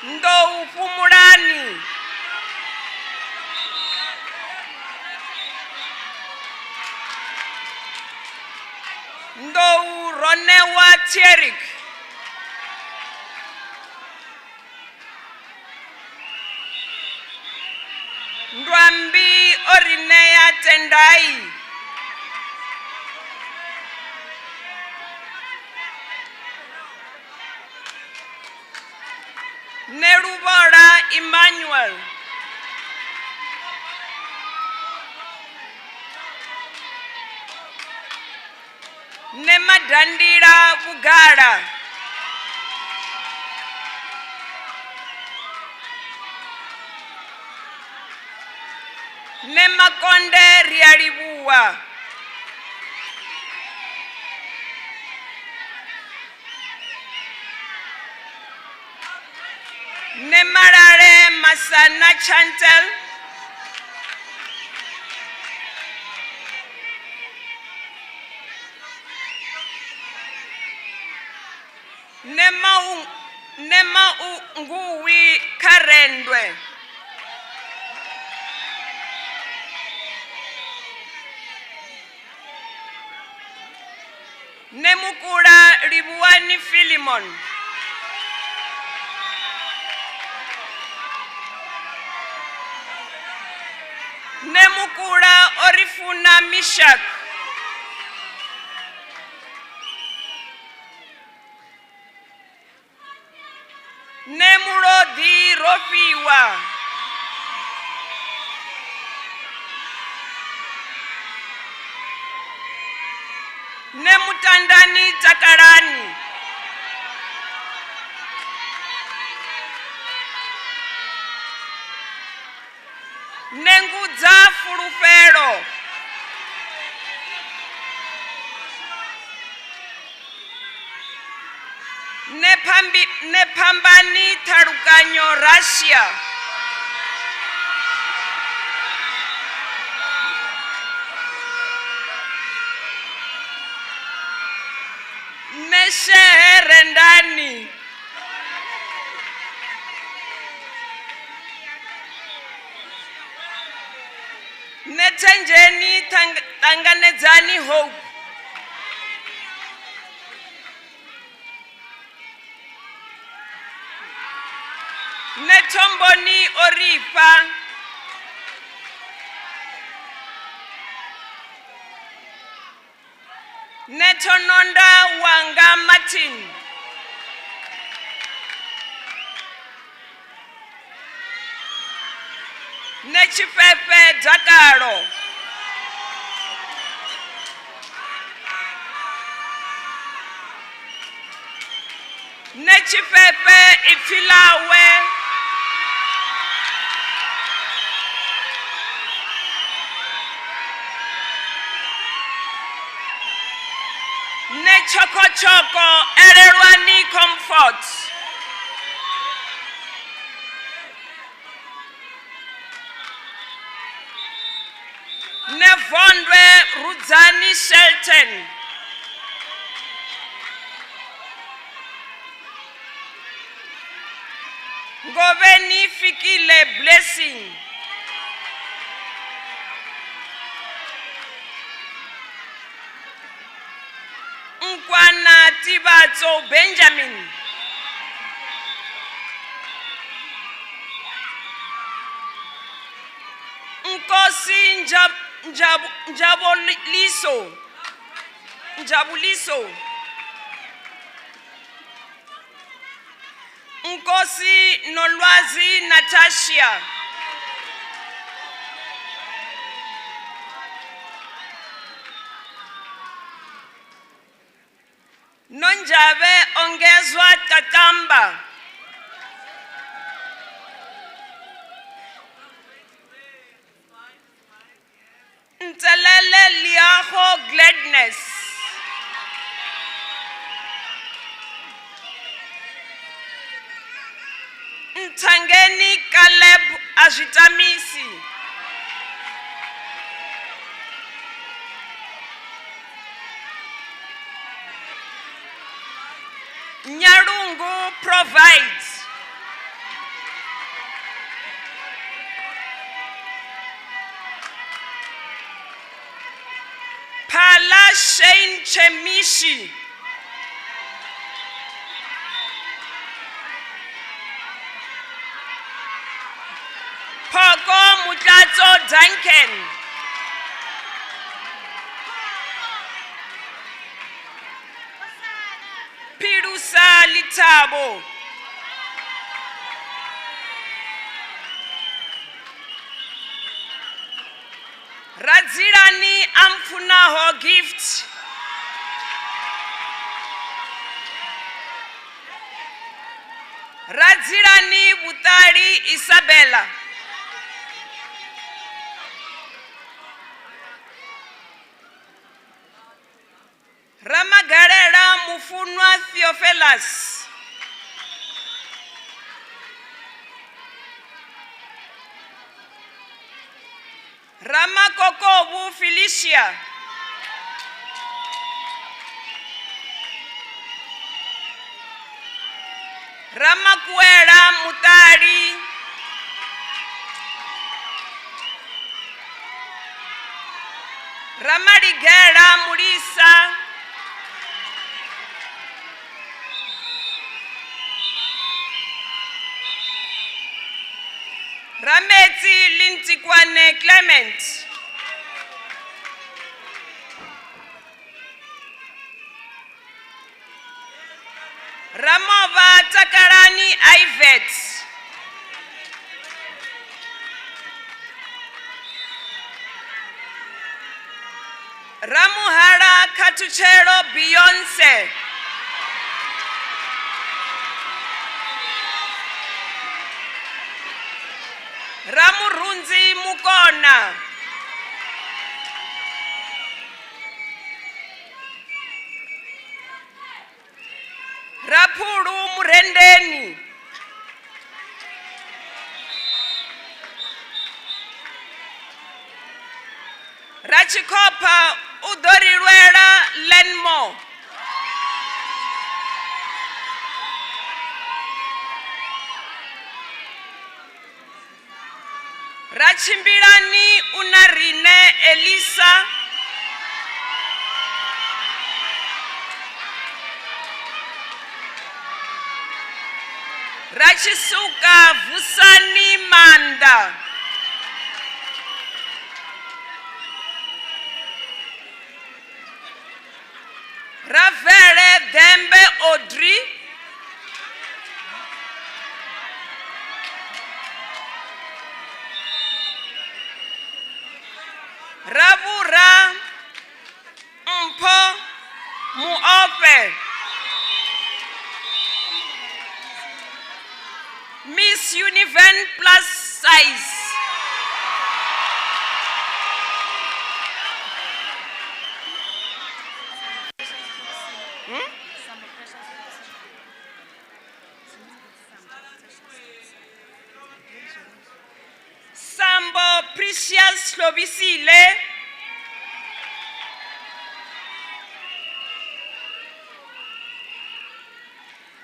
Ndou Fumurani. Ndou Ronewa Thierik. Ndwambi Orineya Tendai. Nerubora Emmanuel. nemadandira vugala nemakonde rialibuwa nemalale masana chantel nema nguwi karendwe nemukula libuwani Filimon nemukula orifuna Mishak nemulodi Rofiwa nemutandani Takarani nengudza Fulufelo nepambani Tarukanyo Russia neshehere ndani nethenjeni tanganedzani Hope netomboni Oripa netononda Wanga Martin nechifefe Dakaro nechifefe Ifilawe nechokochoko Erelwani Comfort nevondwe Rudzani Shelton Ngoveni Fikile Blessing Nkwana Tibatso Benjamin Nkosi Njabuliso Nkosi Nolwazi Natasha Nonjabe Ongezwa Kakamba Ntelele Liaho Gladness Ntangeni Caleb Ajitamisi Nyarungu Provides Pala Shane Chemishi Poko Mutlatso Duncan Pirusa Litabo Radzirani Amfunaho Gift Radzilani Butali Isabella. Ramagarera Mufunwa Theophilus. Ramakokobu Felicia. Ramakuera Mutari. Ramarigera Murisa. Rameti Lintikwane Clement. Ramova Takarani Ivet. Ramuhara Katuchero Beyonce. Ramurunzi Mukona. Rapuru Murendeni. Rachikopa Udorirwera Lenmo. Rachimbirani Unarine Elisa. Rachisuka Vusani Manda. Ravere Dembe Audrey. Ravura Mpo Muope. Miss UNIVEN plus size. Sambo Precious Lobisile.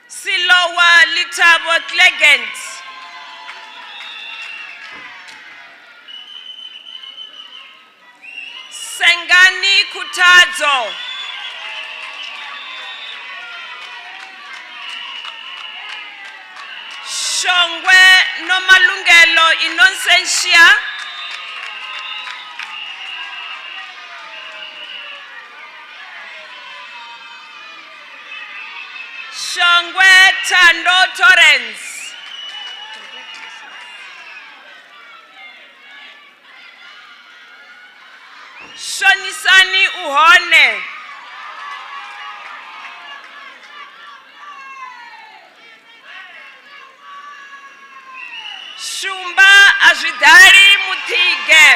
Silowa Litabo Clegent. Sengani Kutazo. Shongwe Nomalungelo Innocentia. Shongwe Tando Torrens. Shonisani Uhone. Shumba Ajidari Mutige.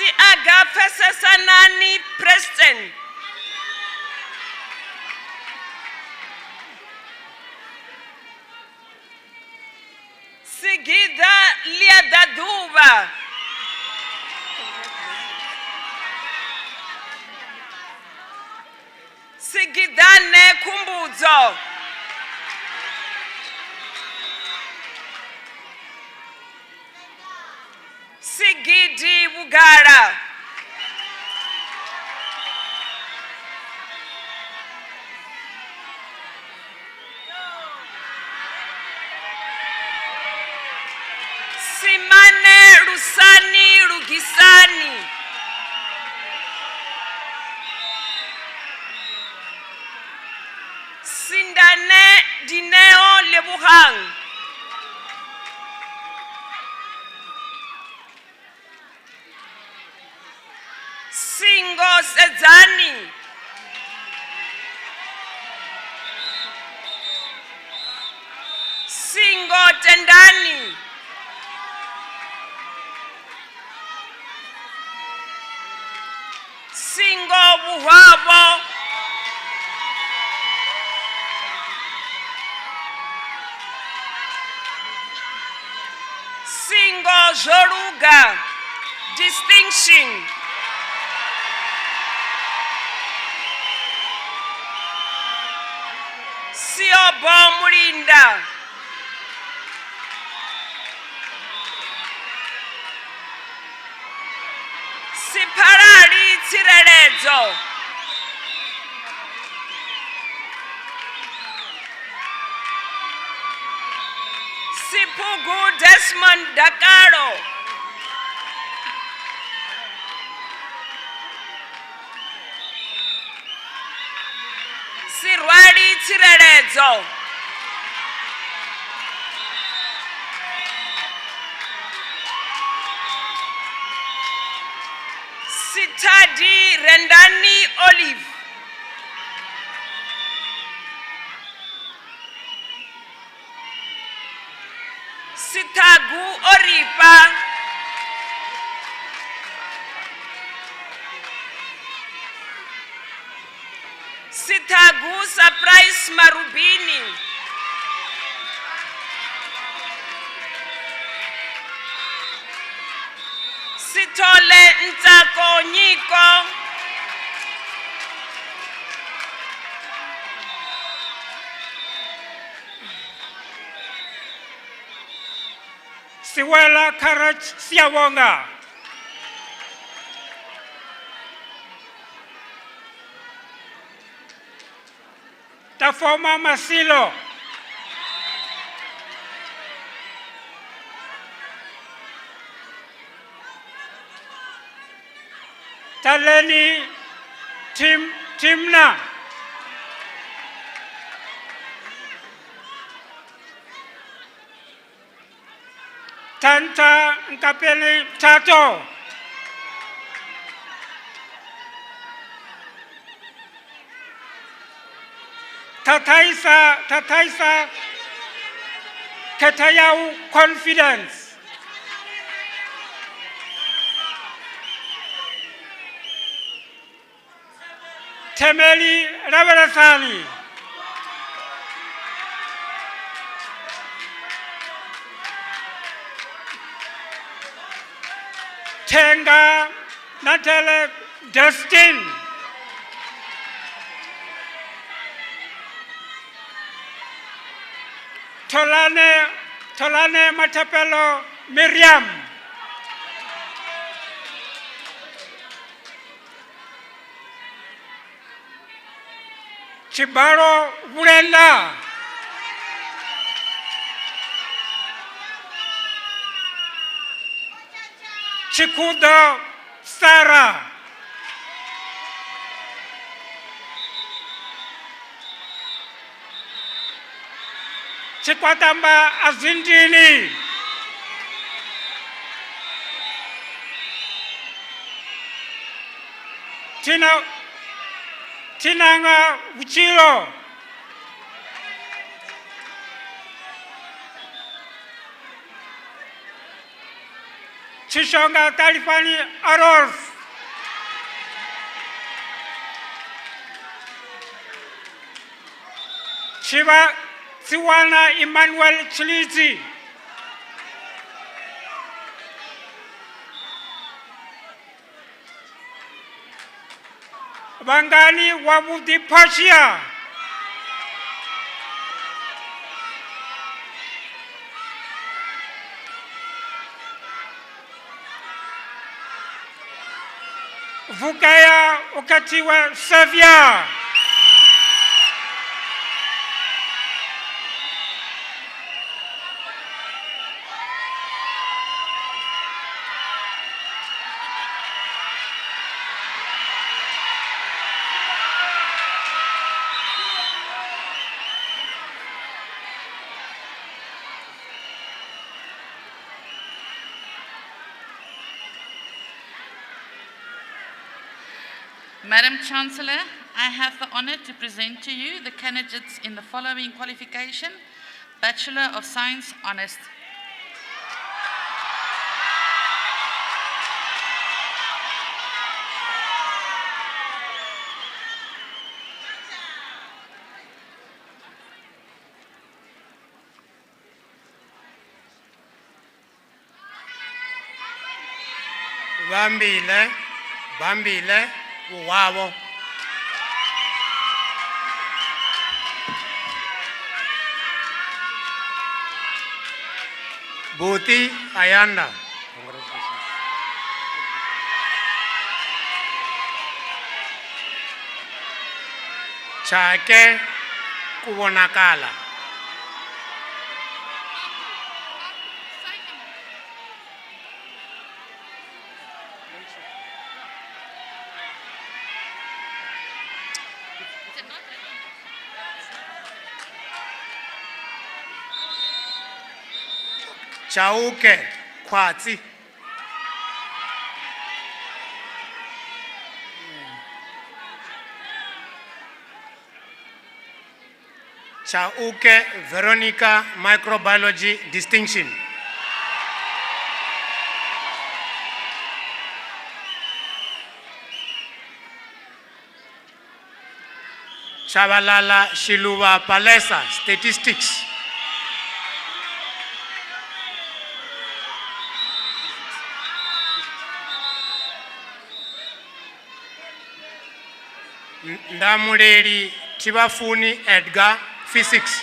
Siaga Fesesanani Preston. Sigida Liadaduva. Sigidane Kumbuzo. Sigidi Bugara. Simane Rusani Rugisani. Sindane Dineo singo sedzani. Singo tendani. Singo buhwabo. Singo zoruga. Distinction. Siobo mulinda. Siparali tsirerezo. Sipugu Desmond Dakaro. Sirwali tsirerezo. Sitadi Rendani Olive. Sitagu Oripa. Sitagu Surprise Marubini. Sitole Ntako Nyiko. Siwela Karach Siawonga. Tafoma Masilo. Taleni Timna. Tanta Nkapele Tato. Tataisa Ketayau Confidence. Temeli Ravarasani. Tenga Natale Destin. Tolane Matapelo Miriam. Chibaro Brenda. Chikuda Sarah. Chikwatamba Azindini. Tinanga Uchilo. Chishonga Talifani Aros. Siwana Emmanuel Chilizi. Bangani Wabudi Pasha. Vukaya Okatiwa Savia. Madam Chancellor, I have the honor to present to you the candidates in the following qualification: Bachelor of Science Honours. Bambile, uwabo. Bhuti Ayanda. Chake kubonakala. Chauke Kwati. Chauke Veronica, Microbiology Distinction. Chabalala Shiluva Palesa, Statistics. Ndamureri Tibafuni Edgar, Physics.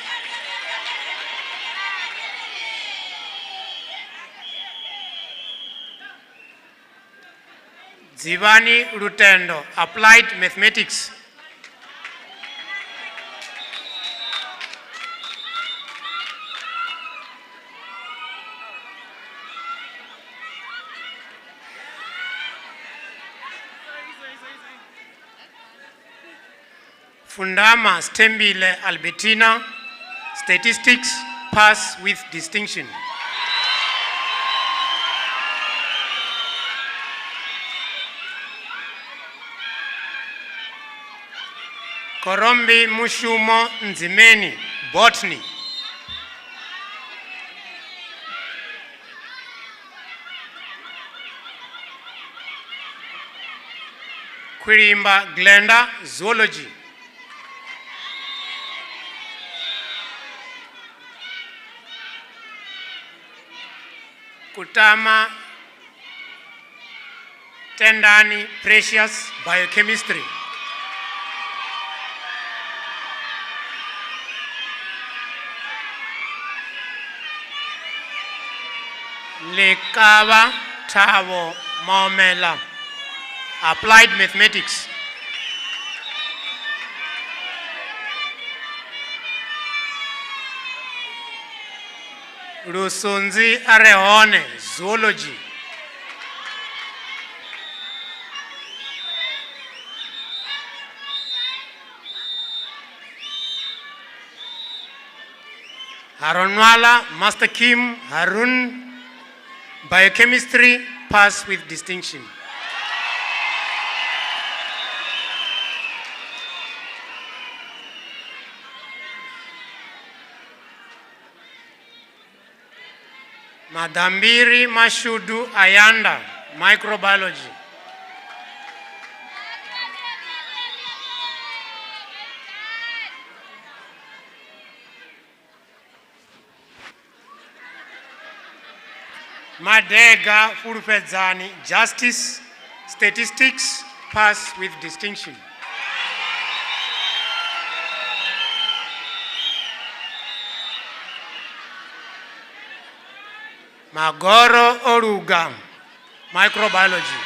Zivani Rutendo, Applied Mathematics. Fundama Stembile Albertina, Statistics, pass with distinction. Korombi Mushumo Nzimeni, Botany. Kwirimba Glenda, Zoology. Kutama Tendani Precious, Biochemistry. Lekava Tavo Maumela, Applied Mathematics. Rusunzi Arehone, Zoology. Harunwala Master Kim Harun, Biochemistry, pass with distinction. Madambiri Mashudu Ayanda, Microbiology. Madega Furupezani, Justice, Statistics, pass with distinction. Magoro Oruga, Microbiology.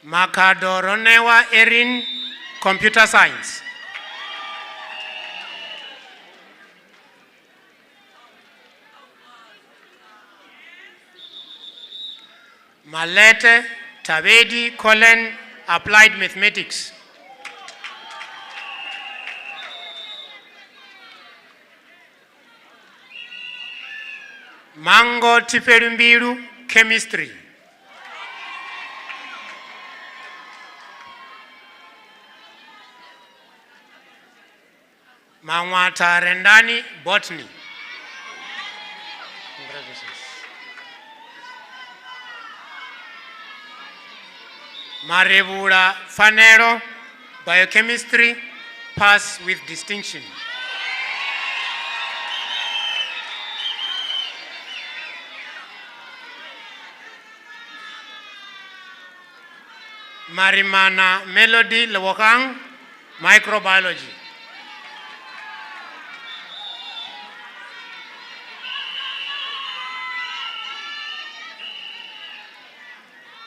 Makadoronewa Erin, Computer Science. Malete Tabedi Colin, Applied Mathematics. Mango Tiperimbiru, chemistry. Mangwata Rendani, botany. Congratulations. Marebura Fanero, biochemistry, pass with distinction. Marimana Melody Lewokang, microbiology.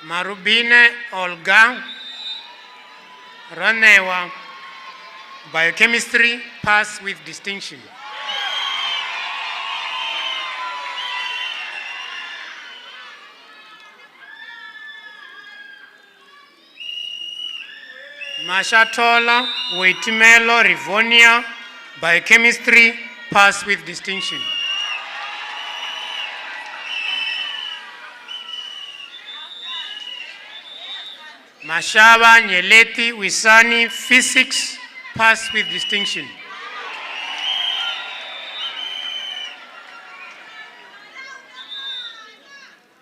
Marubine Olga Ranewa, biochemistry, pass with distinction. Mashatola Waitimelo Rivonia, biochemistry, pass with distinction. Mashaba Nyeleti Wisani, physics, pass with distinction.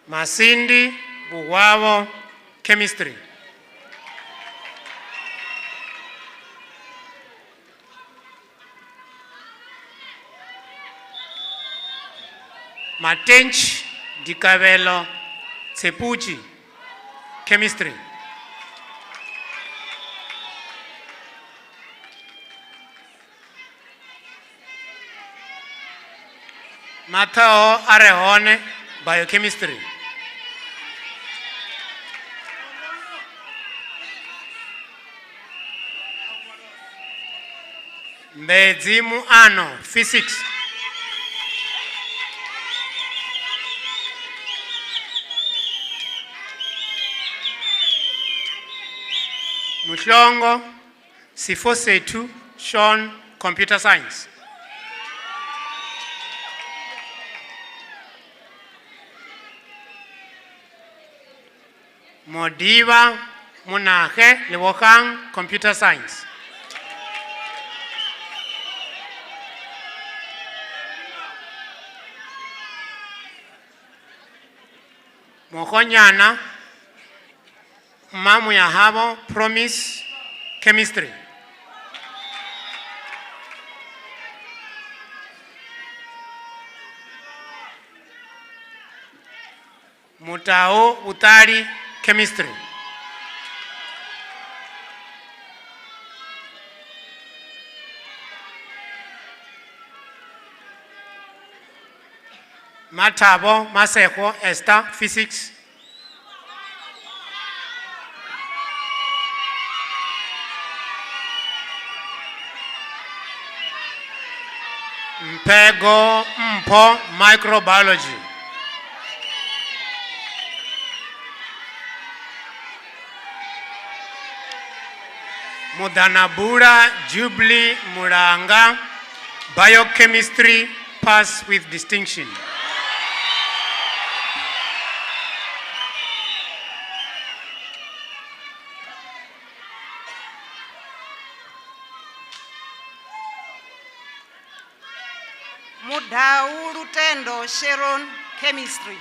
Masindi Buwawo, chemistry. Matench Dikavelo Tsepuchi, chemistry. Matao Arehone, biochemistry. Mbezimu Ano, physics. Muhlongo Sifosetu, Sean, computer science. Modiva Munahe Lewokang, computer science. Mohonyana Mamu Yahabo, promise, chemistry. Mutao Utari, chemistry. Matabo Maseko Esther, physics. Mpego Mpo, microbiology. Mudanabura Jubilee Muranga, biochemistry, pass with distinction. Mudau Lutendo Sharon, chemistry.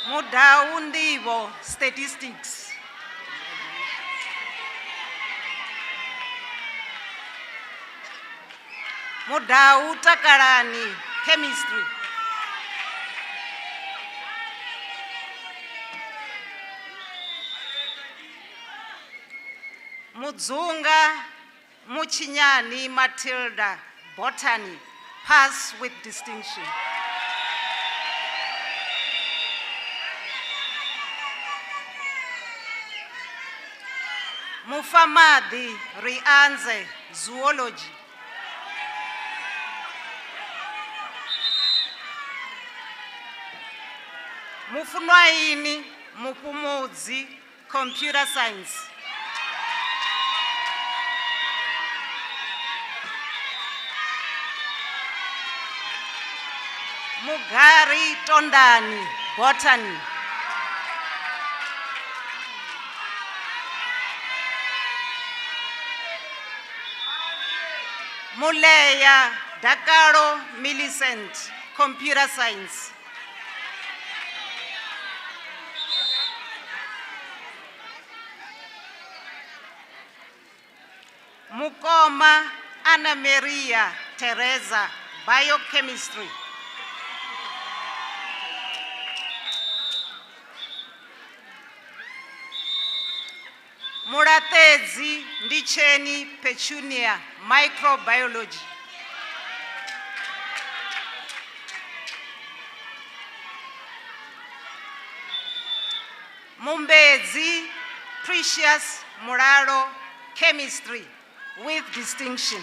Mudau Ndivo, statistics. Mudau Takarani, chemistry. Mudzunga Muchinyani Matilda, botany, pass with distinction. Mufamadi Rianze, zoology. Mufunwaini Mupumudzi, computer science. Mugari Tondani, botany. Muleya Dakaro Millicent, computer science. Mukoma Anna Maria Teresa, biochemistry. Muratezi Ndicheni Petunia, microbiology. Mumbezi Precious Muraro, chemistry with distinction.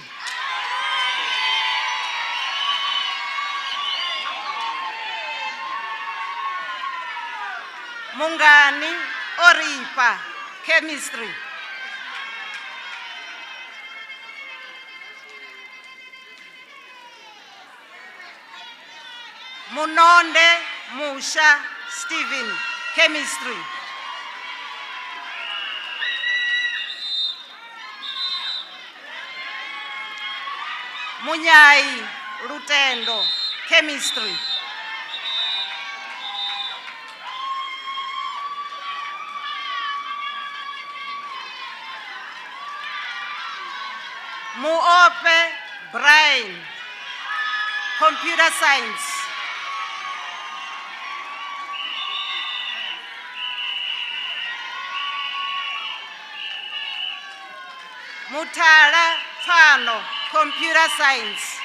Mungani Oripa, chemistry. Munonde Musha Stephen, chemistry. Munyai Rutendo, chemistry. Muope Brian, computer science. Mutara Fano, computer science.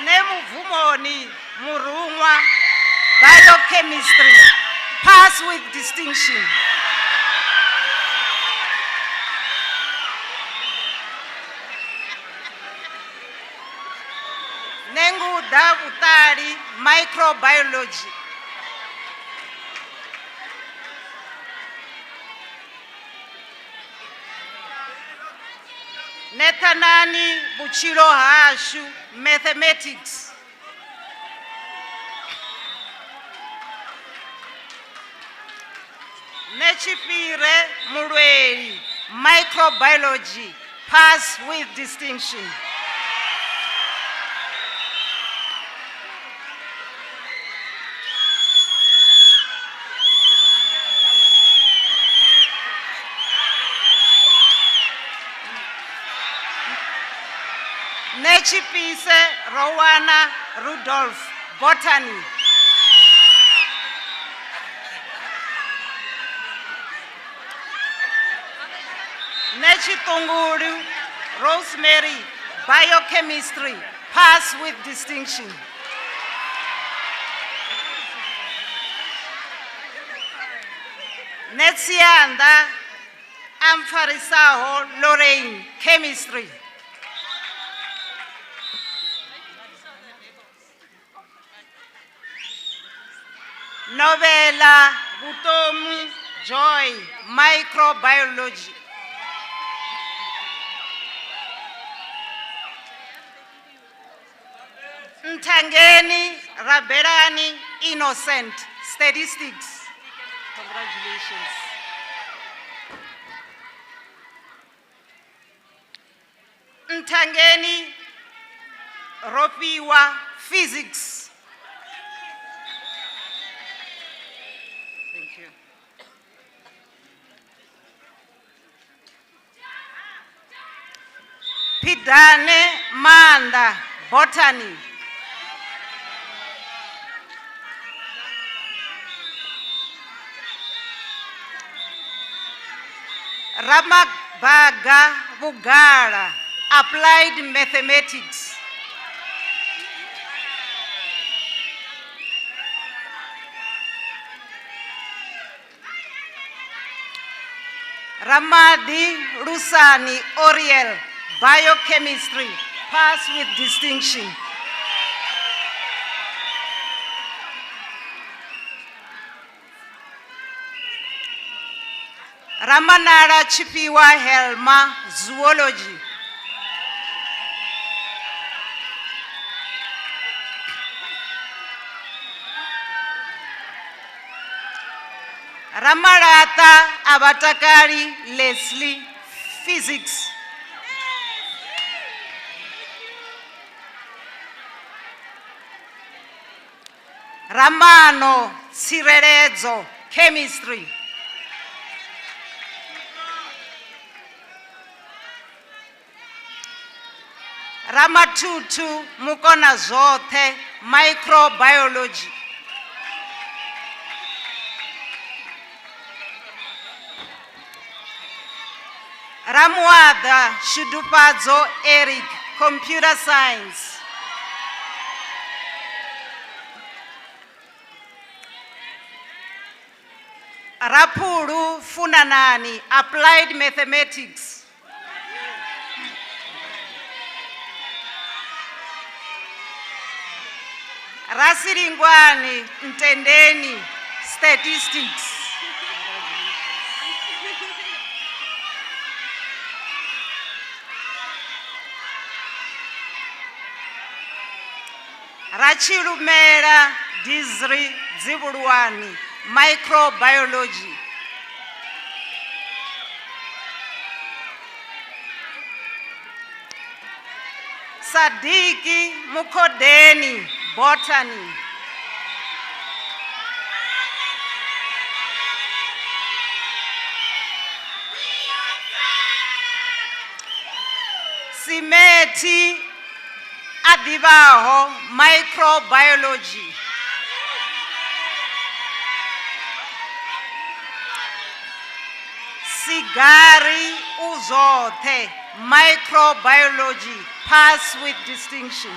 Nemuvumoni Murungwa, biochemistry, pass with distinction. Nenguda Utari, microbiology. Netanani Buchiro Hashu, mathematics. Nechipire Murweri, microbiology, pass with distinction. Nechipise Rowana Rudolph, botany. Nechitunguru Rosemary, biochemistry, pass with distinction. Netsianda Amfarisaho Lorraine, chemistry. Novella Butomu Joy, microbiology. Ntangeni Raberani Innocent, statistics. Congratulations. Ntangeni Ropiwa, physics. Thank you. Pidane Manda, botany. Ramagbaga Bugara, applied mathematics. Ramadi Rusani Oriel, biochemistry, pass with distinction. Ramanala Chipiwa Helma, Zoology. Ramarata Abatakari Leslie, Physics. Ramano Cirerezo, Chemistry. Ramatutu Mukona Zote, Microbiology. Ramwada Shudupadzo Eric, Computer Science. Rapuru Funanani, Applied Mathematics. Rasiringwani Ntendeni, Statistics. Rachilumera Dizri Zibulwani, Microbiology. Sadiki Mukodeni, Botany. Simeti Adibaho, Microbiology. Sigari Uzote, Microbiology, pass with distinction.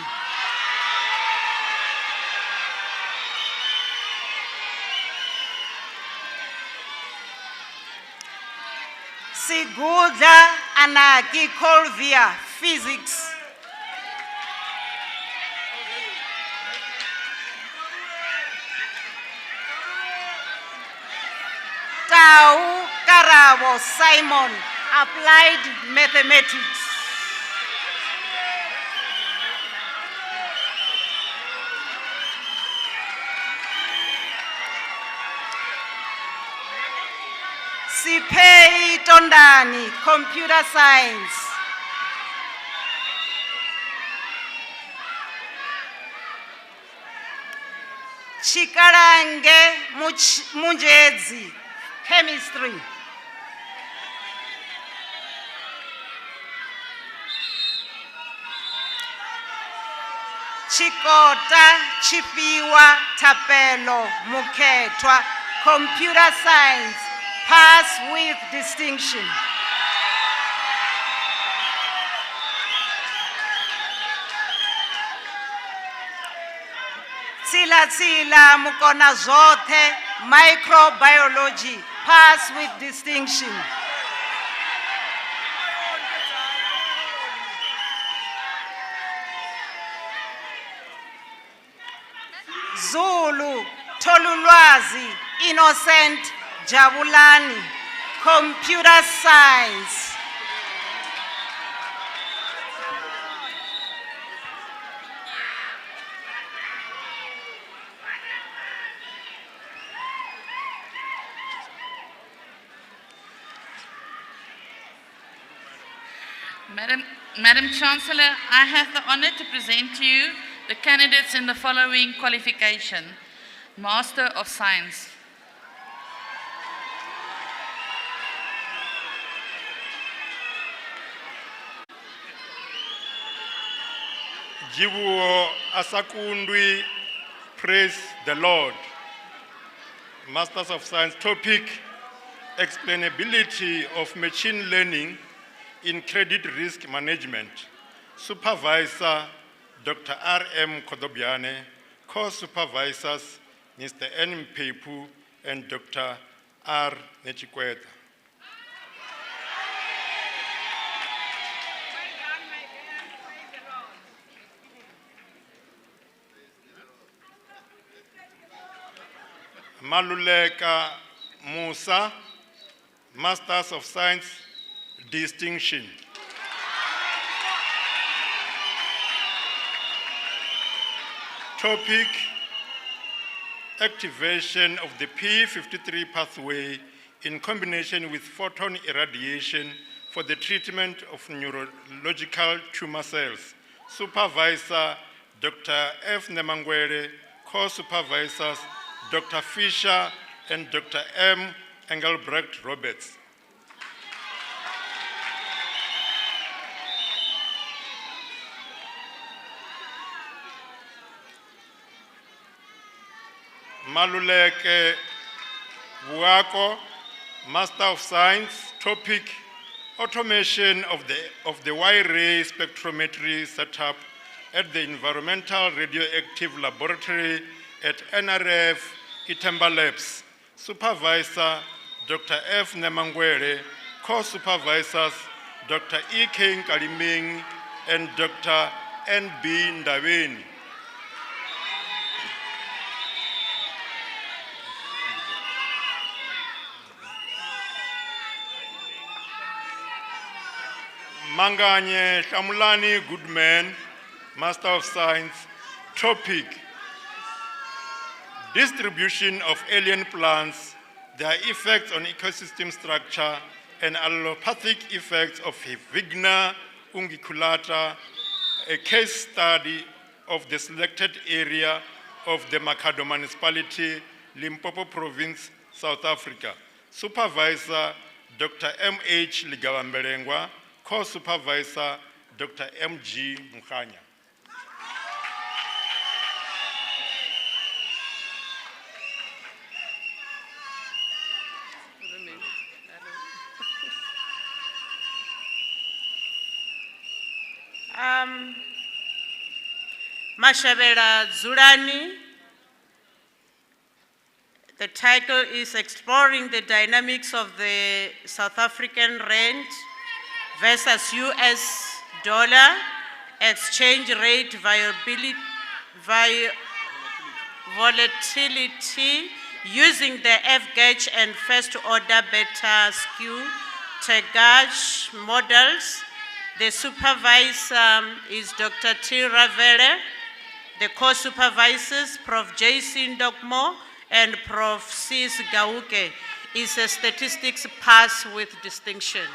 Siguda Anaki Colvia, Physics. Tau Karabo Simon, Applied Mathematics. Sipei Tondani, Computer Science. Chikarange Munjezi, Chemistry. Chikota Chipiwa Tapelo Muketwa, Computer Science, pass with distinction. Tsila Mukona Zote, Microbiology, pass with distinction. Zulu Tolulwazi, Innocent Jabulani, Computer Science. Madam Chancellor, I have the honor to present to you the candidates in the following qualification. Master of Science. Jibuo Asakundwi, praise the Lord. Masters of Science topic, explainability of machine learning in credit risk management. Supervisor, Dr. R.M. Kodobiane, co-supervisors, Mr. N. Mpepu and Dr. R. Nechikweta. Maluleka Musa, Masters of Science distinction. Topic: activation of the P53 pathway in combination with photon irradiation for the treatment of neurological tumor cells. Supervisor Dr. F. Nemangwele, co-supervisors Dr. Fisher and Dr. M. Engelbrecht Roberts. Maluleke Buako, Master of Science. Topic: automation of the Y-ray spectrometry setup at the Environmental Radioactive Laboratory at NRF Itemba Labs. Supervisor Dr. F. Nemangwele, co-supervisors Dr. E.K. Kaliming and Dr. N.B. Nthambeleni. Manganye Shamulani Goodman, Master of Science. Topic: distribution of alien plants, their effects on ecosystem structure, and allopathic effects of Vigna ungiculata, a case study of the selected area of the Makado Municipality, Limpopo Province, South Africa. Supervisor Dr. M.H. Ligabambelengwa, co-supervisor Dr. M.G. Mukhanya. Mashavela Zulani. The title is Exploring the Dynamics of the South African Rand versus US dollar exchange rate volatility using the F-gauge and first order beta skew Tegage models. The supervisor is Dr. T. Ravele. The co-supervisors, Prof. J.C. Ndokmo and Prof. Sis Gauke, is a statistics pass with distinction.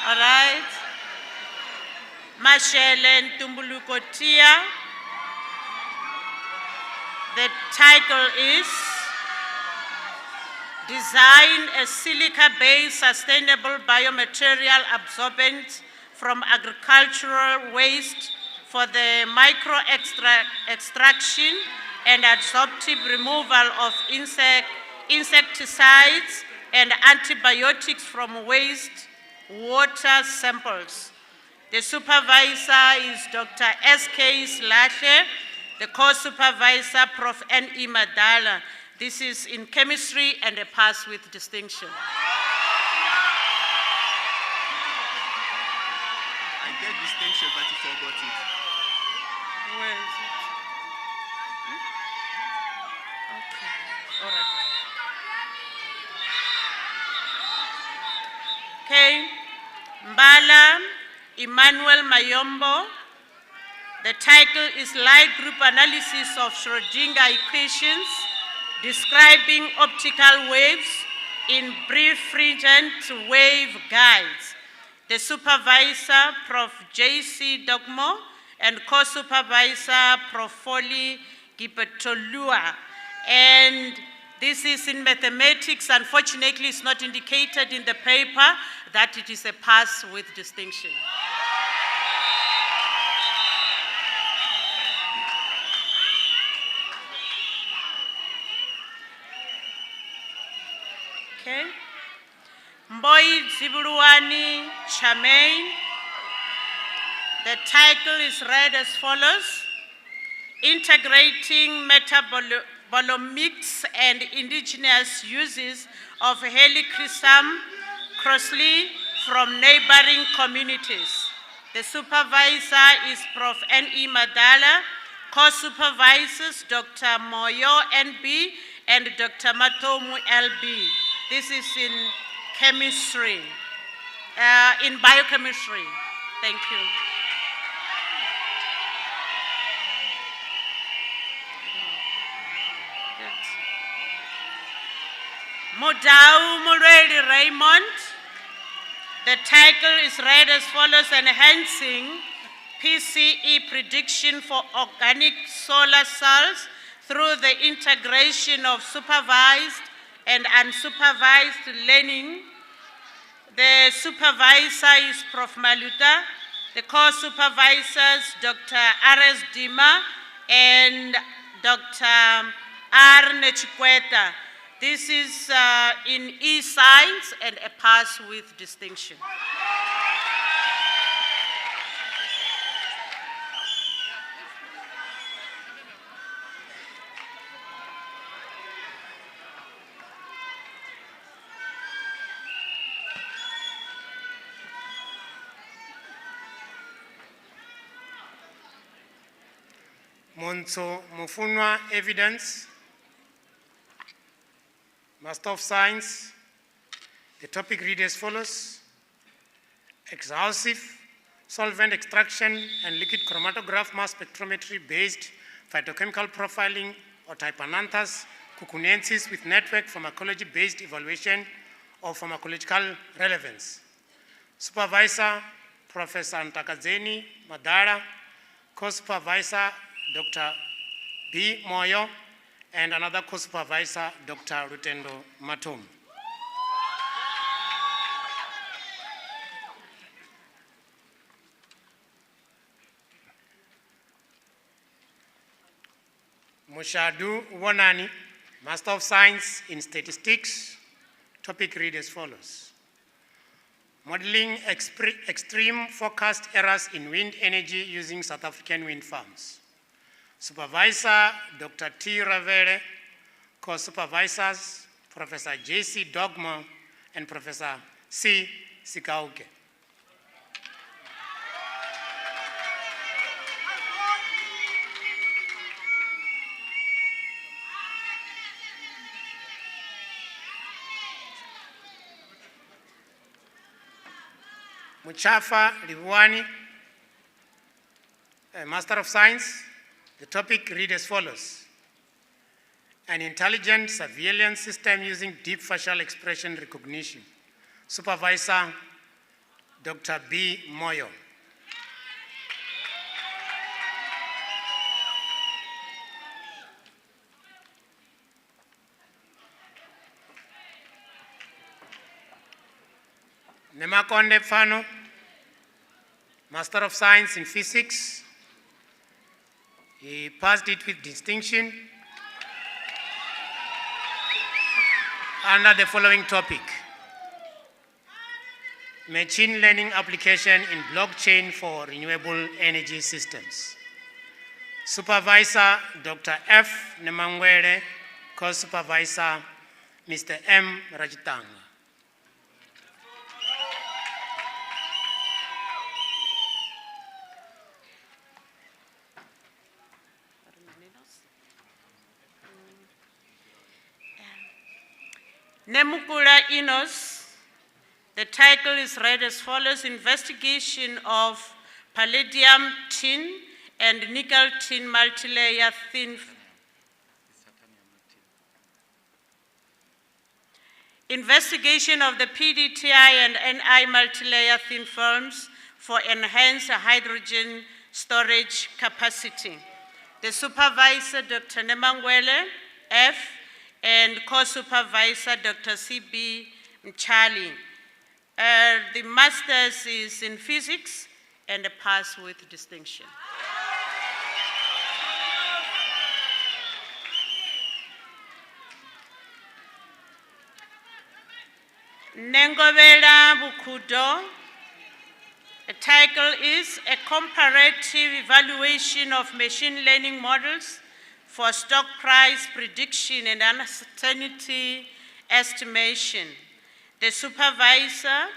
All right. Mashele Ntumbulukotia. The title is Design a Silica-Based Sustainable Biomaterial Absorbent from Agricultural Waste for the Micro-Extraction and Absorptive Removal of Insecticides and Antibiotics from Waste Water Samples. The supervisor is Dr. S.K. Slache. The co-supervisor, Prof. N.E. Madala. This is in chemistry and a pass with distinction. I get distinction, but you forgot it. Where is it? Okay, all right. Okay, Mbala Emmanuel Mayombo. The title is Lie Group Analysis of Schrödinger Equations, Describing Optical Waves in Brief Frequent Wave Guides. The supervisor, Prof. J.C. Dogmo, and co-supervisor, Prof. Foli Gipetolua. And this is in mathematics. Unfortunately, it's not indicated in the paper that it is a pass with distinction. Okay. Mboi Zibuluani Chamain. The title is read as follows: Integrating Metabolomics and Indigenous Uses of Helichrysum Crossley from neighboring communities. The supervisor is Prof. N.E. Madala, co-supervisors Dr. Moyo N.B. and Dr. Matomu L.B. This is in chemistry, in biochemistry. Thank you. Modau Mulweli Raymond. The title is read as follows: Enhancing PCE Prediction for Organic Solar Cells through the integration of supervised and unsupervised learning. The supervisor is Prof. Maluta. The co-supervisors, Dr. R.S. Dima and Dr. R. Nechikweta. This is in E-Science and a pass with distinction. Monso Mufunwa evidence. Master of Science. The topic read as follows: exhaustive solvent extraction and liquid chromatograph mass spectrometry based phytochemical profiling or Typananthus cucunensis with network pharmacology based evaluation of pharmacological relevance. Supervisor Professor Nthambeleni Madala, co-supervisor Dr. B. Moyo, and another co-supervisor, Dr. Rutendo Matum. Mushadu Wanani, Master of Science in Statistics. Topic read as follows: modeling extreme forecast errors in wind energy using South African wind farms. Supervisor Dr. T. Ravere, co-supervisors Professor J.C. Dogma and Professor C. Sikauke. Muchafa Liwani, Master of Science. The topic read as follows: an intelligent surveillance system using deep facial expression recognition. Supervisor Dr. B. Moyo. Nemakonde Fano, Master of Science in Physics. He passed it with distinction under the following topic: machine learning application in blockchain for renewable energy systems. Supervisor Dr. F. Nemangwele, co-supervisor Mr. M. Rajitanga. Nemukula Inos. The title is read as follows: Investigation of palladium tin and nickel tin multilayer thin. Investigation of the PDTI and NI multilayer thin films for enhanced hydrogen storage capacity. The supervisor, Dr. Nemangwele F., and co-supervisor Dr. C.B. Mchali. The master's is in physics and a pass with distinction. Nengobela Bukudo. The title is A Comparative Evaluation of Machine Learning Models for Stock Price Prediction and Uncertainty Estimation. The supervisor,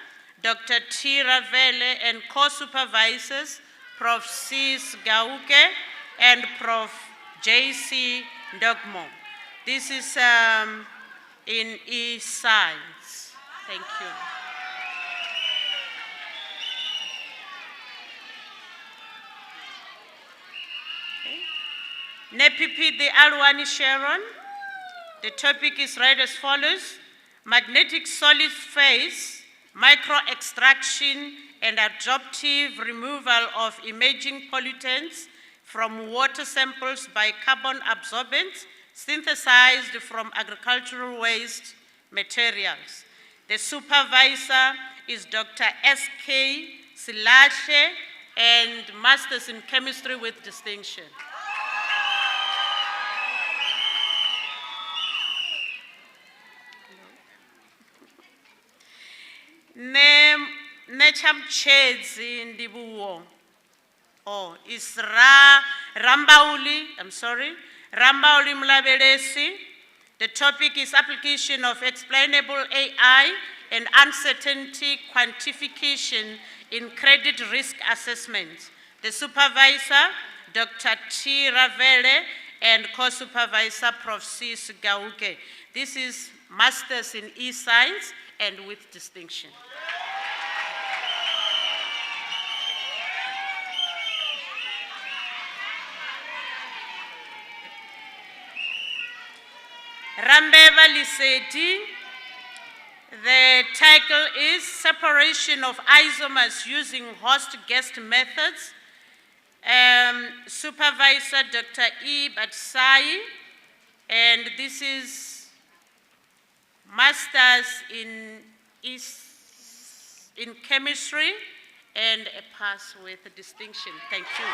Dr. T. Ravele, and co-supervisors, Prof. C. Gauke and Prof. J.C. Ndogmo. This is in e-science. Thank you. NEPP, the Alwani Sharon. The topic is read as follows: magnetic solid phase, micro-extraction and adsorptive removal of emerging pollutants from water samples by carbon absorbents synthesized from agricultural waste materials. The supervisor is Dr. S.K. Silashe and Masters in Chemistry with distinction. Nechamchedzi ndibuwo. Oh, is Rambauli, I'm sorry, Rambauli Mlabelesi. The topic is application of explainable AI and uncertainty quantification in credit risk assessment. The supervisor, Dr. T. Ravele, and co-supervisor, Prof. C. Gauke. This is Masters in E-Science and with distinction. Rambeva Liseti, the title is Separation of Isomers Using Host-Guest Methods. Supervisor Dr. E. Batsai, and this is Masters in Chemistry and a pass with a distinction. Thank you.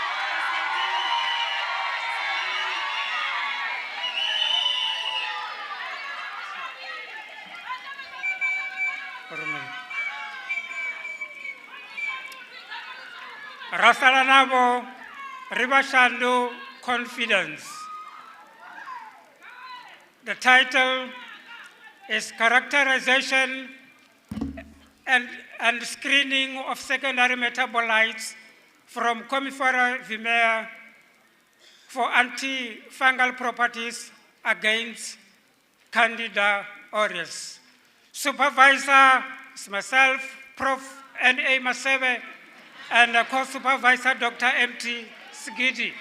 Rasalanabo Ribashando Confidence. The title is Characterization and Screening of Secondary Metabolites from Conferral Vimea for Antifungal Properties against Candida auris. Supervisor is myself, Prof. N.A. Masebe, and co-supervisor Dr. M.T. Sigidi.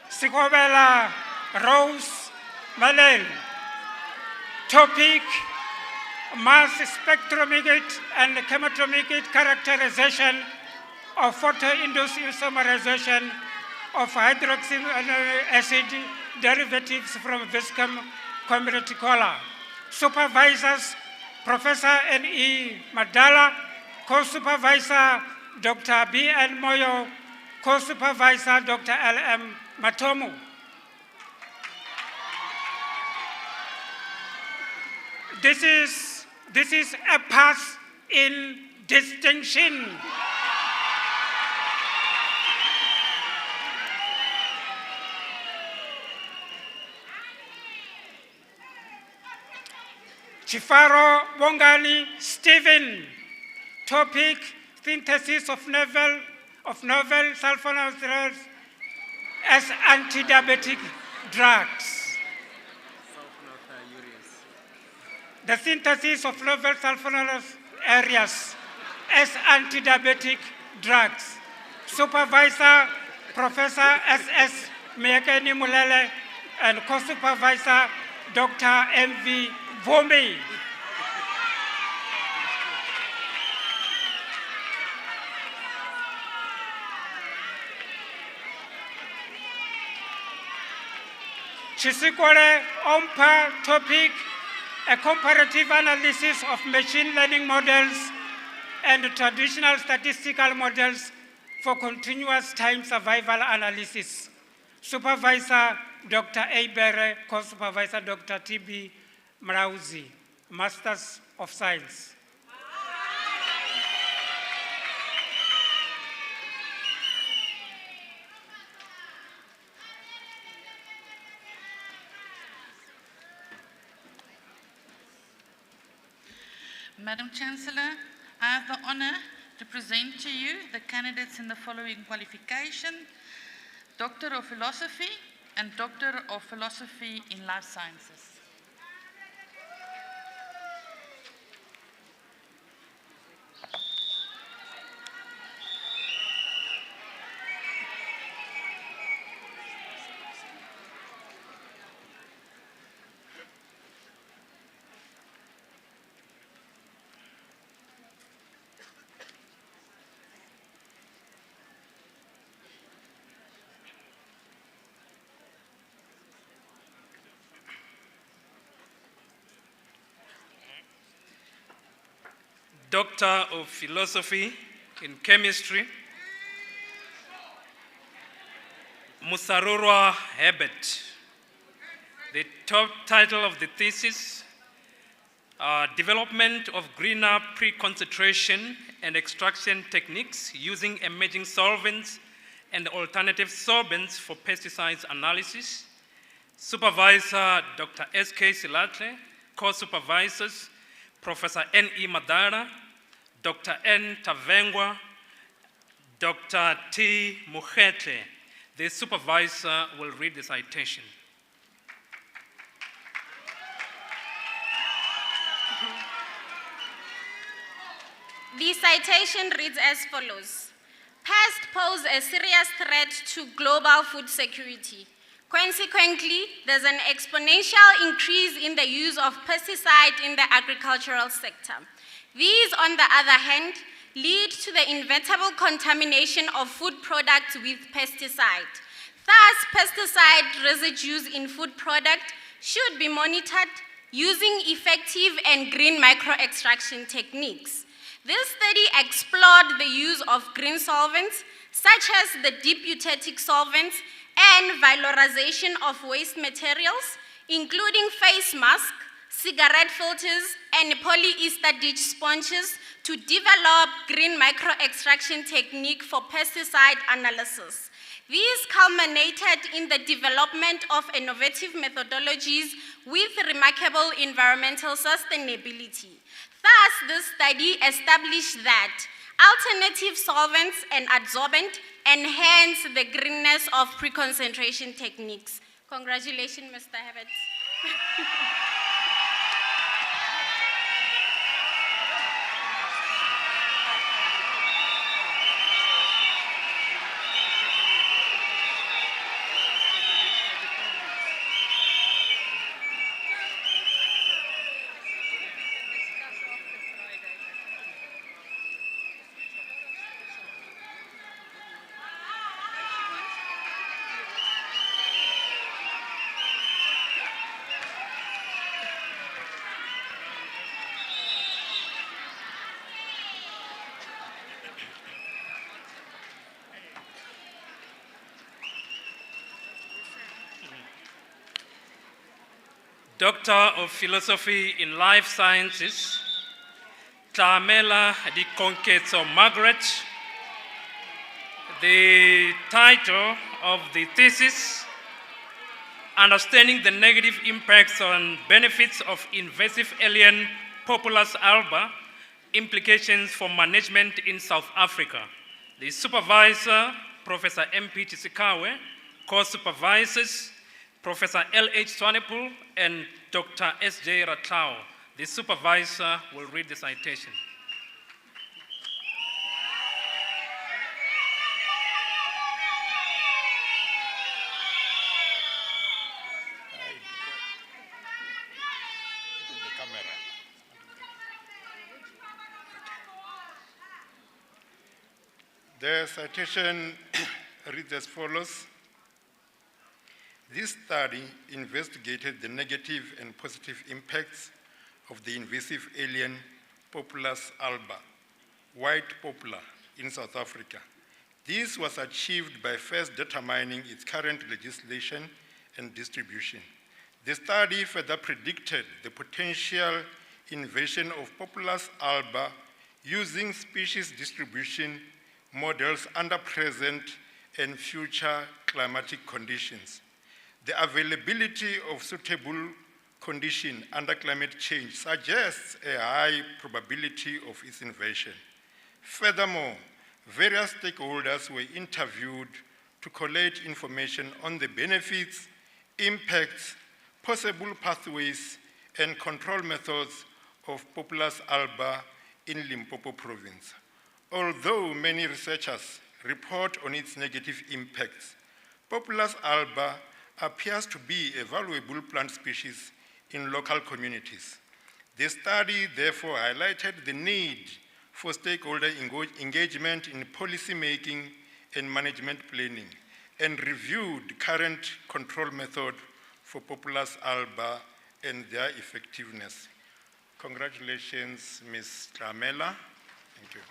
Sikobela Rose Malel. Topic: mass spectrometric and chemometric characterization of photo-induced isomerization of hydroxy acid derivatives from Viscum communiticola. Supervisors, Professor N.E. Madala, co-supervisor Dr. B.N. Moyo, co-supervisor Dr. L.M. Matomu. This is a pass in distinction. Chifaro Bongani Stephen. Topic: synthesis of novel sulfonylureas as antidiabetic drugs. The synthesis of novel sulfonylureas as antidiabetic drugs. Supervisor Professor S.S. Mekeni Mulele and co-supervisor Dr. M.V. Vombi. Chisikole Ompa topic: a comparative analysis of machine learning models and traditional statistical models for continuous time survival analysis. Supervisor Dr. A. Bere, co-supervisor Dr. T.B. Mrauzi. Masters of Science. Madam Chancellor, I have the honor to present to you the candidates in the following qualification: Doctor of Philosophy and Doctor of Philosophy in Life Sciences. Doctor of Philosophy in Chemistry, Musarurwa Herbert. The top title of the thesis, Development of Greener Pre-Concentration and Extraction Techniques Using Emerging Solvents and Alternative Sorbents for Pesticides Analysis. Supervisor, Dr. S.K. Silatle. Co-supervisors, Professor N.E. Madara, Dr. N. Tavengwa, Dr. T. Mukhetle. The supervisor will read the citation. The citation reads as follows. Pests pose a serious threat to global food security. Consequently, there's an exponential increase in the use of pesticide in the agricultural sector. These, on the other hand, lead to the inevitable contamination of food products with pesticide. Thus, pesticide residues in food product should be monitored using effective and green microextraction techniques. This study explored the use of green solvents, such as the deep eutectic solvents, and valorization of waste materials, including face masks, cigarette filters, and polyester ditch sponges to develop green microextraction technique for pesticide analysis. These culminated in the development of innovative methodologies with remarkable environmental sustainability. Thus, this study established that alternative solvents and adsorbent enhance the greenness of pre-concentration techniques. Congratulations, Mr. Herbert. Doctor of Philosophy in Life Sciences, Tlamela Di Concetso Margaret. The title of the thesis, Understanding the Negative Impacts and Benefits of Invasive Alien Populus alba, Implications for Management in South Africa. The supervisor, Professor M.P. Tsikawe, co-supervisors, Professor L.H. Swanepoel and Dr. S.J. Ratlao. The supervisor will read the citation. The citation reads as follows. This study investigated the negative and positive impacts of the invasive alien Populus alba, white poplar, in South Africa. This was achieved by first determining its current legislation and distribution. The study further predicted the potential invasion of Populus alba using species distribution models under present and future climatic conditions. The availability of suitable condition under climate change suggests a high probability of its invasion. Furthermore, various stakeholders were interviewed to collate information on the benefits, impacts, possible pathways, and control methods of Populus alba in Limpopo province. Although many researchers report on its negative impacts, Populus alba appears to be a valuable plant species in local communities. The study therefore highlighted the need for stakeholder engagement in policy making and management planning, and reviewed current control methods for Populus alba and their effectiveness. Congratulations, Ms. Tramela. Thank you.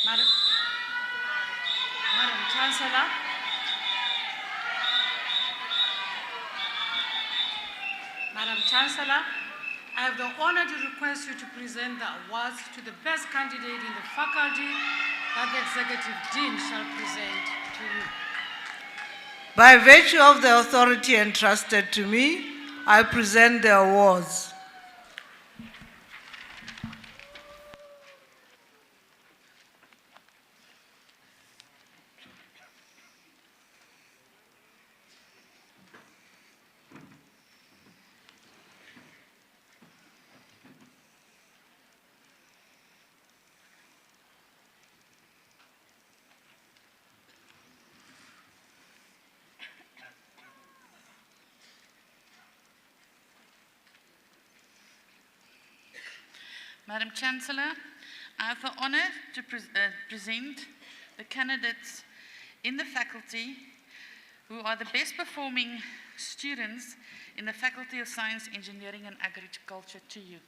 Madam Chancellor, Madam Chancellor, I have the honor to request you to present the awards to the best candidate in the faculty that the Executive Dean shall present to you. By virtue of the authority entrusted to me, I present the awards. Madam Chancellor, I have the honor to present the candidates in the faculty who are the best performing students in the Faculty of Science, Engineering and Agriculture to you.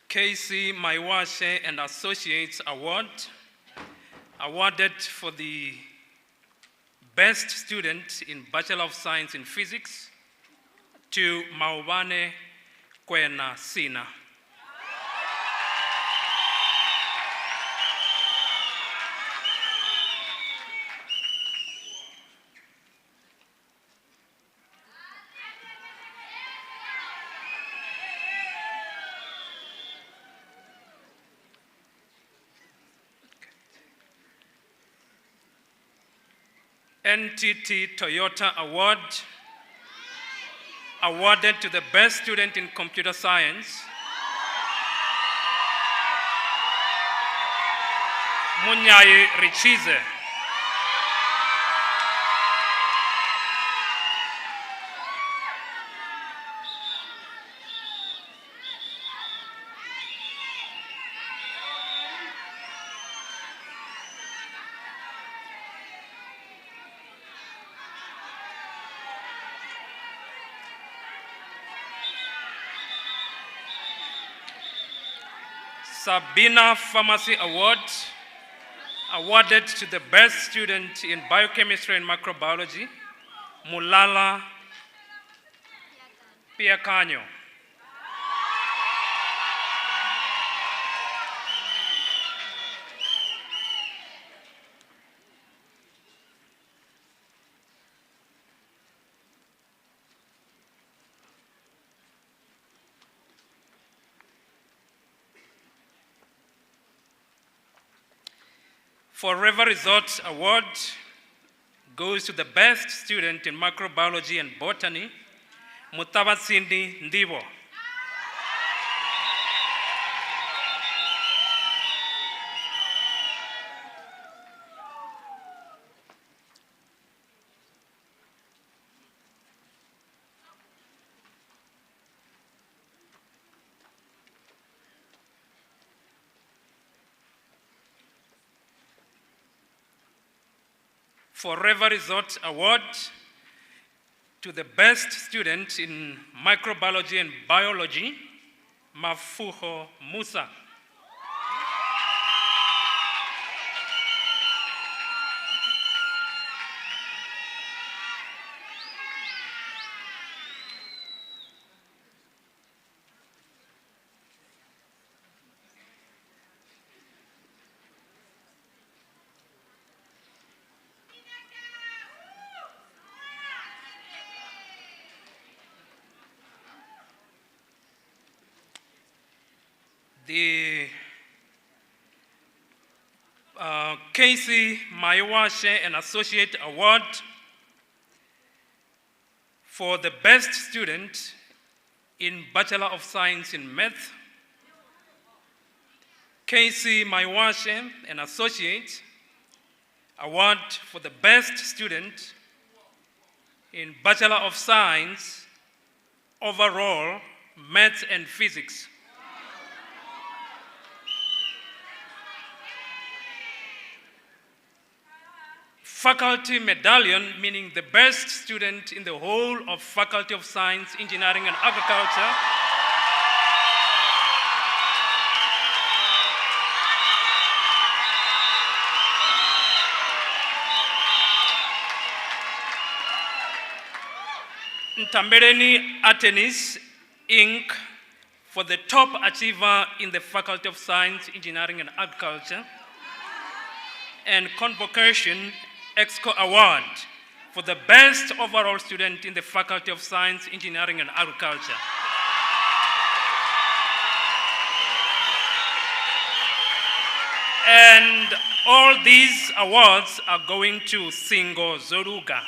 KC Maiwashe and Associates Award, awarded for the best student in Bachelor of Science in Physics to Maubane Kwena Sina. NTT Toyota Award, awarded to the best student in computer science, Munyai Richize. Sabina Pharmacy Award, awarded to the best student in biochemistry and microbiology, Mulala Piacanyo. Forever Resort Award goes to the best student in microbiology and botany, Mutabatsindi Ndibo. Forever Resort Award to the best student in microbiology and biology, Mafuho Musa. The Casey Maiwashe and Associate Award for the best student in Bachelor of Science in Math, Casey Maiwashe and Associate Award for the best student in Bachelor of Science overall, Math and Physics. Faculty Medallion, meaning the best student in the whole of Faculty of Science, Engineering and Agriculture. Nthambeleni Atenis, Inc., for the top achiever in the Faculty of Science, Engineering and Agriculture. And Convocation EXCO Award for the best overall student in the Faculty of Science, Engineering and Agriculture. And all these awards are going to Singo Zoruga.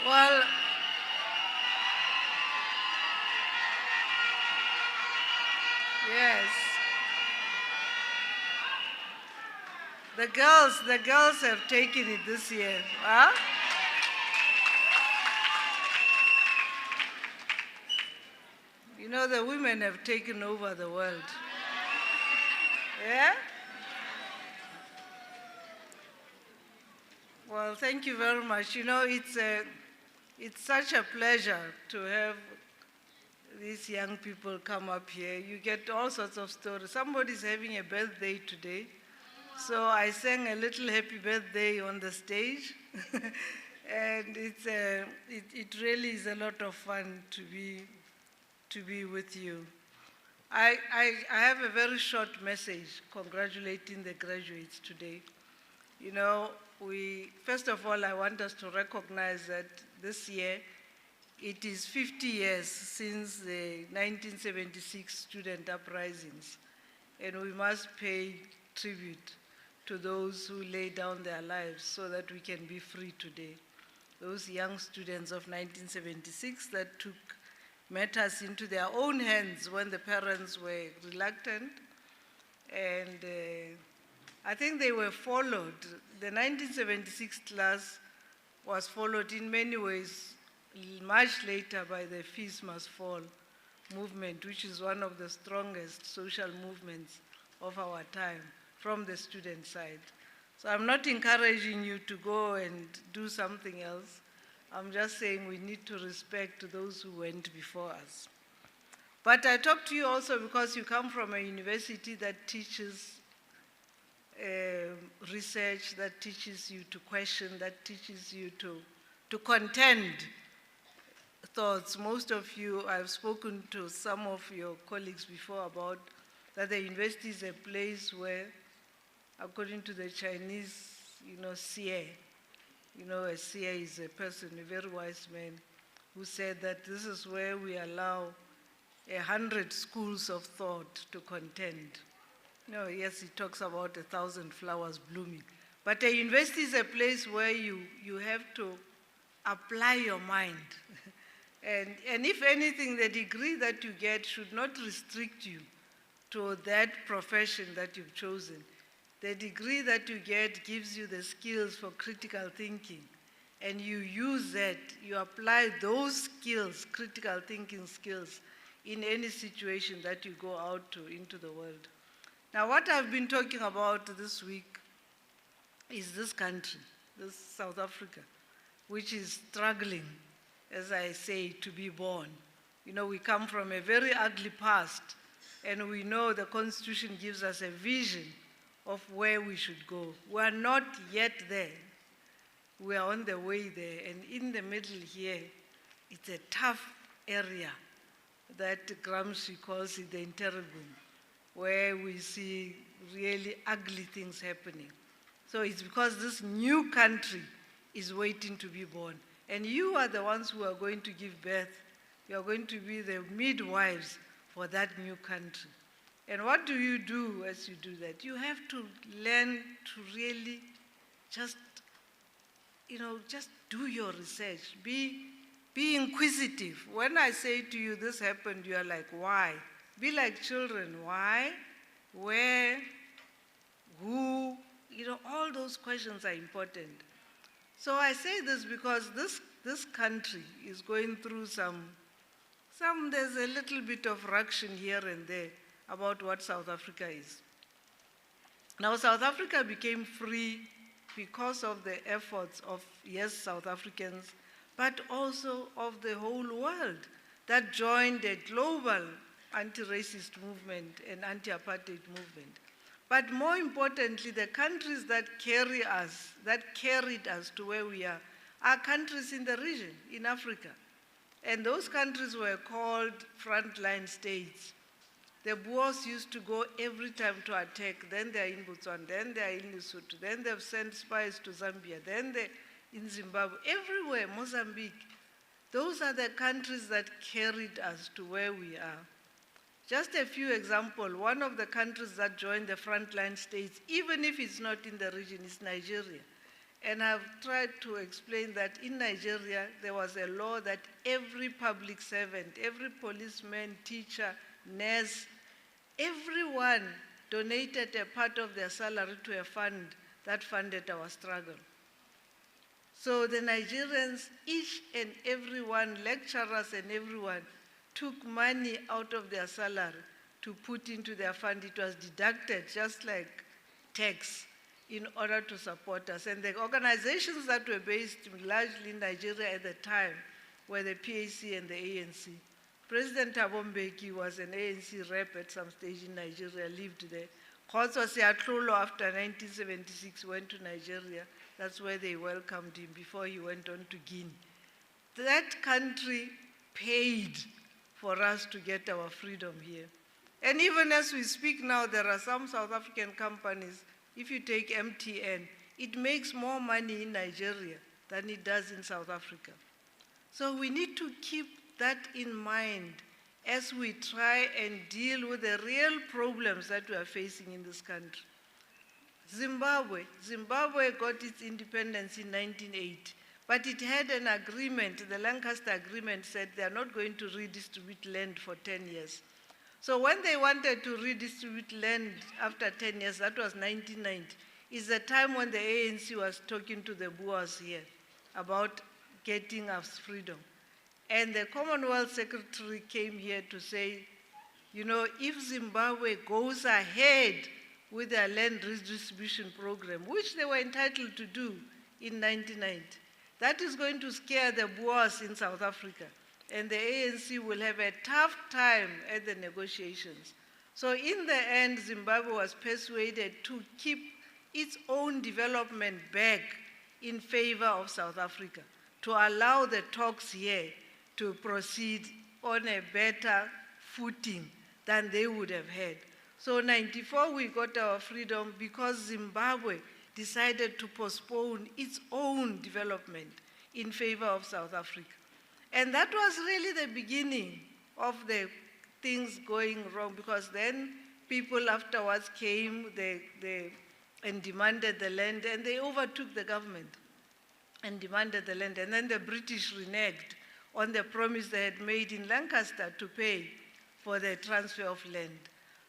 Well, yes. The girls have taken it this year. Huh? You know, the women have taken over the world. Yeah? Well, thank you very much. You know, it's such a pleasure to have these young people come up here. You get all sorts of stories. Somebody's having a birthday today. So I sang a little happy birthday on the stage. And it really is a lot of fun to be with you. I have a very short message congratulating the graduates today. You know, first of all, I want us to recognize that this year, it is 50 years since the 1976 student uprisings. and we must pay tribute to those who lay down their lives so that we can be free today. Those young students of 1976 that took matters into their own hands when the parents were reluctant, and I think they were followed. The 1976 class was followed in many ways much later by the Fees Must Fall movement, which is one of the strongest social movements of our time from the student side. So I'm not encouraging you to go and do something else. I'm just saying we need to respect those who went before us. But I talk to you also because you come from a university that teaches research, that teaches you to question, that teaches you to contend thoughts. Most of you, I've spoken to some of your colleagues before about that the university is a place where, according to the Chinese, seer, a seer is a person, a very wise man, who said that this is where we allow 100 schools of thought to contend. Yes, he talks about 1,000 flowers blooming. But a university is a place where you have to apply your mind. And if anything, the degree that you get should not restrict you to that profession that you've chosen. The degree that you get gives you the skills for critical thinking, and you use that, you apply those skills, critical thinking skills, in any situation that you go out into the world. Now, what I've been talking about this week is this country, this South Africa, which is struggling, as I say, to be born. We come from a very ugly past, and we know the Constitution gives us a vision of where we should go. We are not yet there. We are on the way there, and in the middle here, it's a tough area that Gramsci calls it the interlude, where we see really ugly things happening. So it's because this new country is waiting to be born. And you are the ones who are going to give birth. You are going to be the midwives for that new country. And what do you do as you do that? You have to learn to really just do your research. Be inquisitive. When I say to you, this happened, you are like, why? Be like children. Why? Where? Who? All those questions are important. So I say this because this country is going through there's a little bit of ruction here and there about what South Africa is. Now, South Africa became free because of the efforts of, yes, South Africans, but also of the whole world that joined a global anti-racist movement and anti-apartheid movement. But more importantly, the countries that carried us to where we are countries in the region, in Africa. And those countries were called frontline states. The Boers used to go every time to attack. Then they're in Botswana, then they're in Lesotho, then they've sent spies to Zambia, then they're in Zimbabwe, everywhere, Mozambique. Those are the countries that carried us to where we are. Just a few examples. One of the countries that joined the frontline states, even if it's not in the region, is Nigeria. And I've tried to explain that in Nigeria, there was a law that every public servant, every policeman, teacher, nurse, everyone donated a part of their salary to a fund that funded our struggle. So the Nigerians, each and everyone, lecturers and everyone, took money out of their salary to put into their fund. It was deducted just like tax in order to support us. And the organizations that were based largely in Nigeria at the time were the PAC and the ANC. President Thabo Mbeki was an ANC rep at some stage in Nigeria, lived there. Khotso Siyatlolo, after 1976, went to Nigeria. That's where they welcomed him before he went on to Guinea. That country paid for us to get our freedom here. And even as we speak now, there are some South African companies, if you take MTN, it makes more money in Nigeria than it does in South Africa. So we need to keep that in mind as we try and deal with the real problems that we are facing in this country. Zimbabwe got its independence in 1980, but it had an agreement. The Lancaster Agreement said they are not going to redistribute land for 10 years. So when they wanted to redistribute land after 10 years, that was 1990, is the time when the ANC was talking to the Boers here about getting us freedom. And the Commonwealth Secretary came here to say, you know, if Zimbabwe goes ahead with their land redistribution program, which they were entitled to do in 1990, that is going to scare the Boers in South Africa. And the ANC will have a tough time at the negotiations. So in the end, Zimbabwe was persuaded to keep its own development back in favor of South Africa, to allow the talks here to proceed on a better footing than they would have had. So in 1994, we got our freedom because Zimbabwe decided to postpone its own development in favor of South Africa. And that was really the beginning of the things going wrong, because then people afterwards came and demanded the land, and they overtook the government and demanded the land. And then the British reneged on the promise they had made in Lancaster to pay for the transfer of land.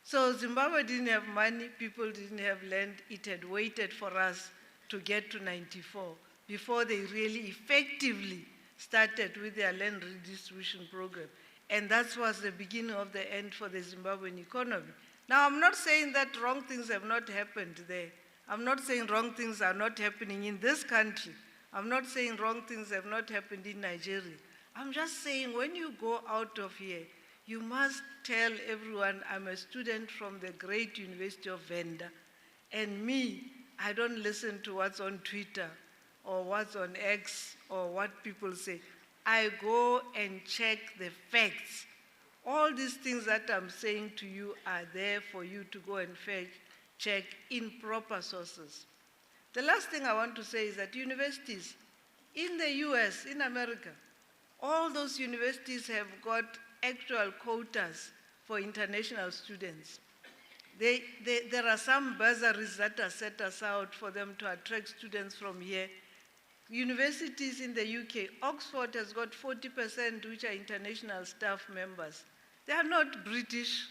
So Zimbabwe didn't have money, people didn't have land. It had waited for us to get to 94 before they really effectively started with their land redistribution program. And that was the beginning of the end for the Zimbabwean economy. Now, I'm not saying that wrong things have not happened there. I'm not saying wrong things are not happening in this country. I'm not saying wrong things have not happened in Nigeria. I'm just saying when you go out of here, you must tell everyone, I'm a student from the great University of Venda, and me, I don't listen to what's on Twitter or what's on X or what people say. I go and check the facts. All these things that I'm saying to you are there for you to go and check in proper sources. The last thing I want to say is that universities in the US, in America, all those universities have got actual quotas for international students. There are some bursaries that are set aside for them to attract students from here. Universities in the UK, Oxford has got 40% which are international staff members. They are not British.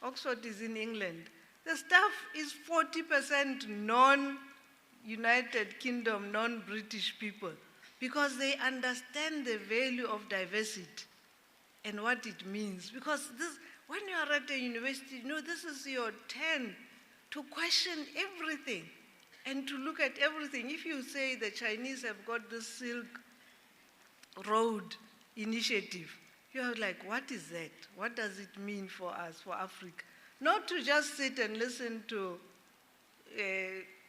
Oxford is in England. The staff is 40% non-United Kingdom, non-British people, because they understand the value of diversity and what it means. Because when you are at a university, you know, this is your turn to question everything and to look at everything. If you say the Chinese have got this Silk Road initiative, you're like, what is that? What does it mean for us, for Africa? Not to just sit and listen to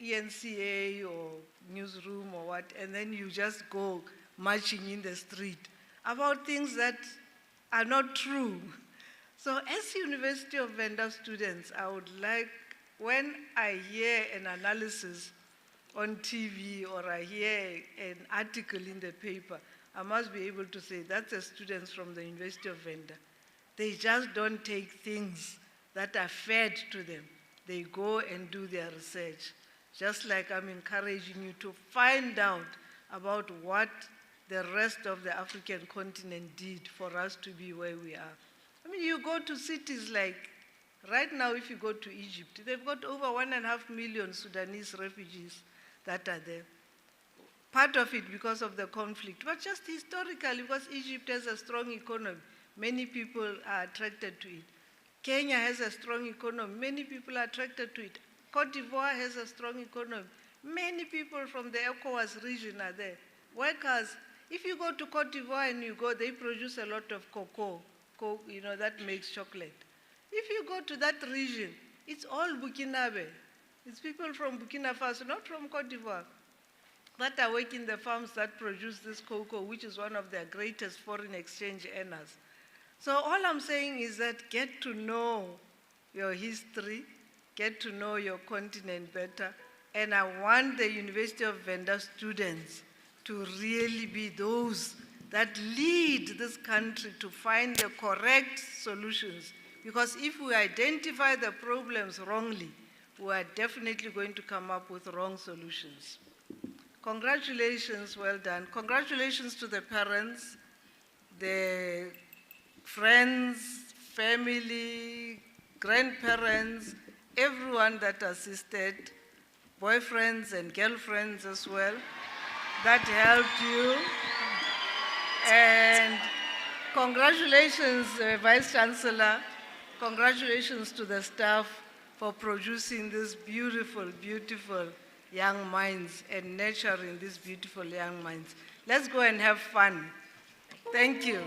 ENCA or newsroom or what, and then you just go marching in the street about things that are not true. So as University of Venda students, I would like, when I hear an analysis on TV or I hear an article in the paper, I must be able to say that's the students from the University of Venda. They just don't take things that are fed to them. They go and do their research. Just like I'm encouraging you to find out about what the rest of the African continent did for us to be where we are. I mean, you go to cities like, right now if you go to Egypt, they've got over 1.5 million Sudanese refugees that are there. Part of it because of the conflict, but just historically, because Egypt has a strong economy, many people are attracted to it. Kenya has a strong economy, many people are attracted to it. Cote d'Ivoire has a strong economy. Many people from the ECOWAS region are there. Workers, if you go to Cote d'Ivoire and you go, they produce a lot of cocoa, you know, that makes chocolate. If you go to that region, it's all Burkinabe. It's people from Burkina Faso, not from Cote d'Ivoire, that are working the farms that produce this cocoa, which is one of their greatest foreign exchange earners. So all I'm saying is that get to know your history, get to know your continent better, and I want the University of Venda students to really be those that lead this country to find the correct solutions. Because if we identify the problems wrongly, we are definitely going to come up with wrong solutions. Congratulations, well done. Congratulations to the parents, the friends, family, grandparents, everyone that assisted, boyfriends and girlfriends as well, that helped you. And congratulations, Vice-Chancellor. Congratulations to the staff for producing these beautiful, beautiful young minds and nurturing these beautiful young minds. Let's go and have fun. Thank you.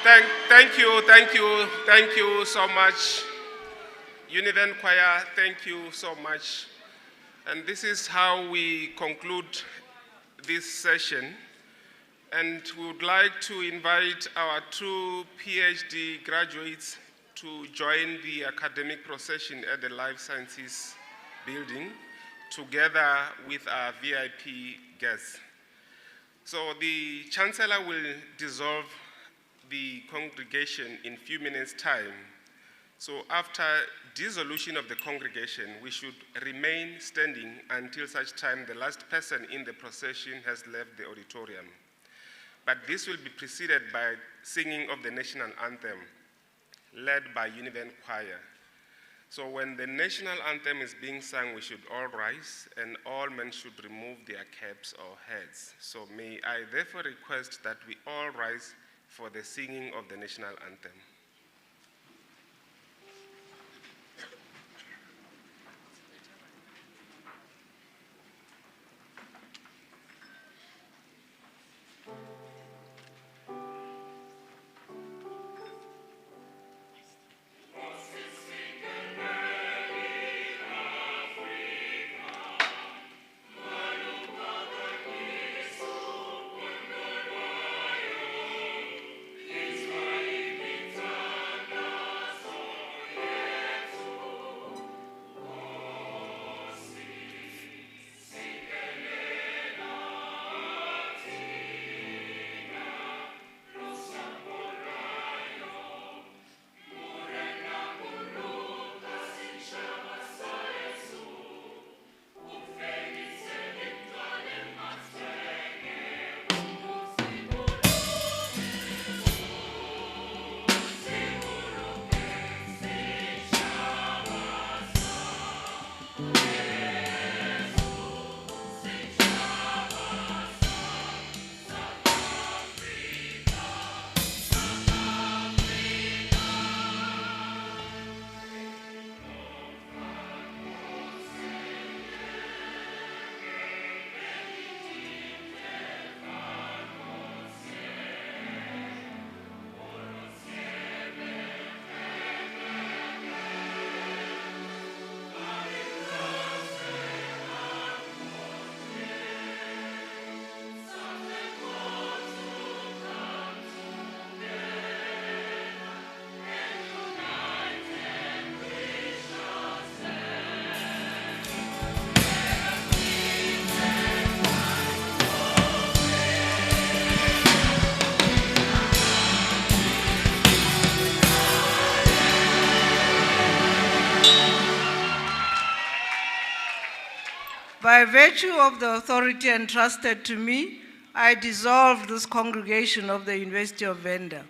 Thank you so much. UNIVEN Choir, thank you so much. And this is how we conclude this session. And we would like to invite our two PhD graduates to join the academic procession at the Life Sciences building, together with our VIP guests. So the Chancellor will dissolve the congregation in a few minutes' time. So after dissolution of the congregation, we should remain standing until such time the last person in the procession has left the auditorium. But this will be preceded by singing of the national anthem, led by UNIVEN Choir. So when the national anthem is being sung, we should all rise, and all men should remove their caps or heads. So may I therefore request that we all rise for the singing of the national anthem. By virtue of the authority entrusted to me, I dissolve this congregation of the University of Venda.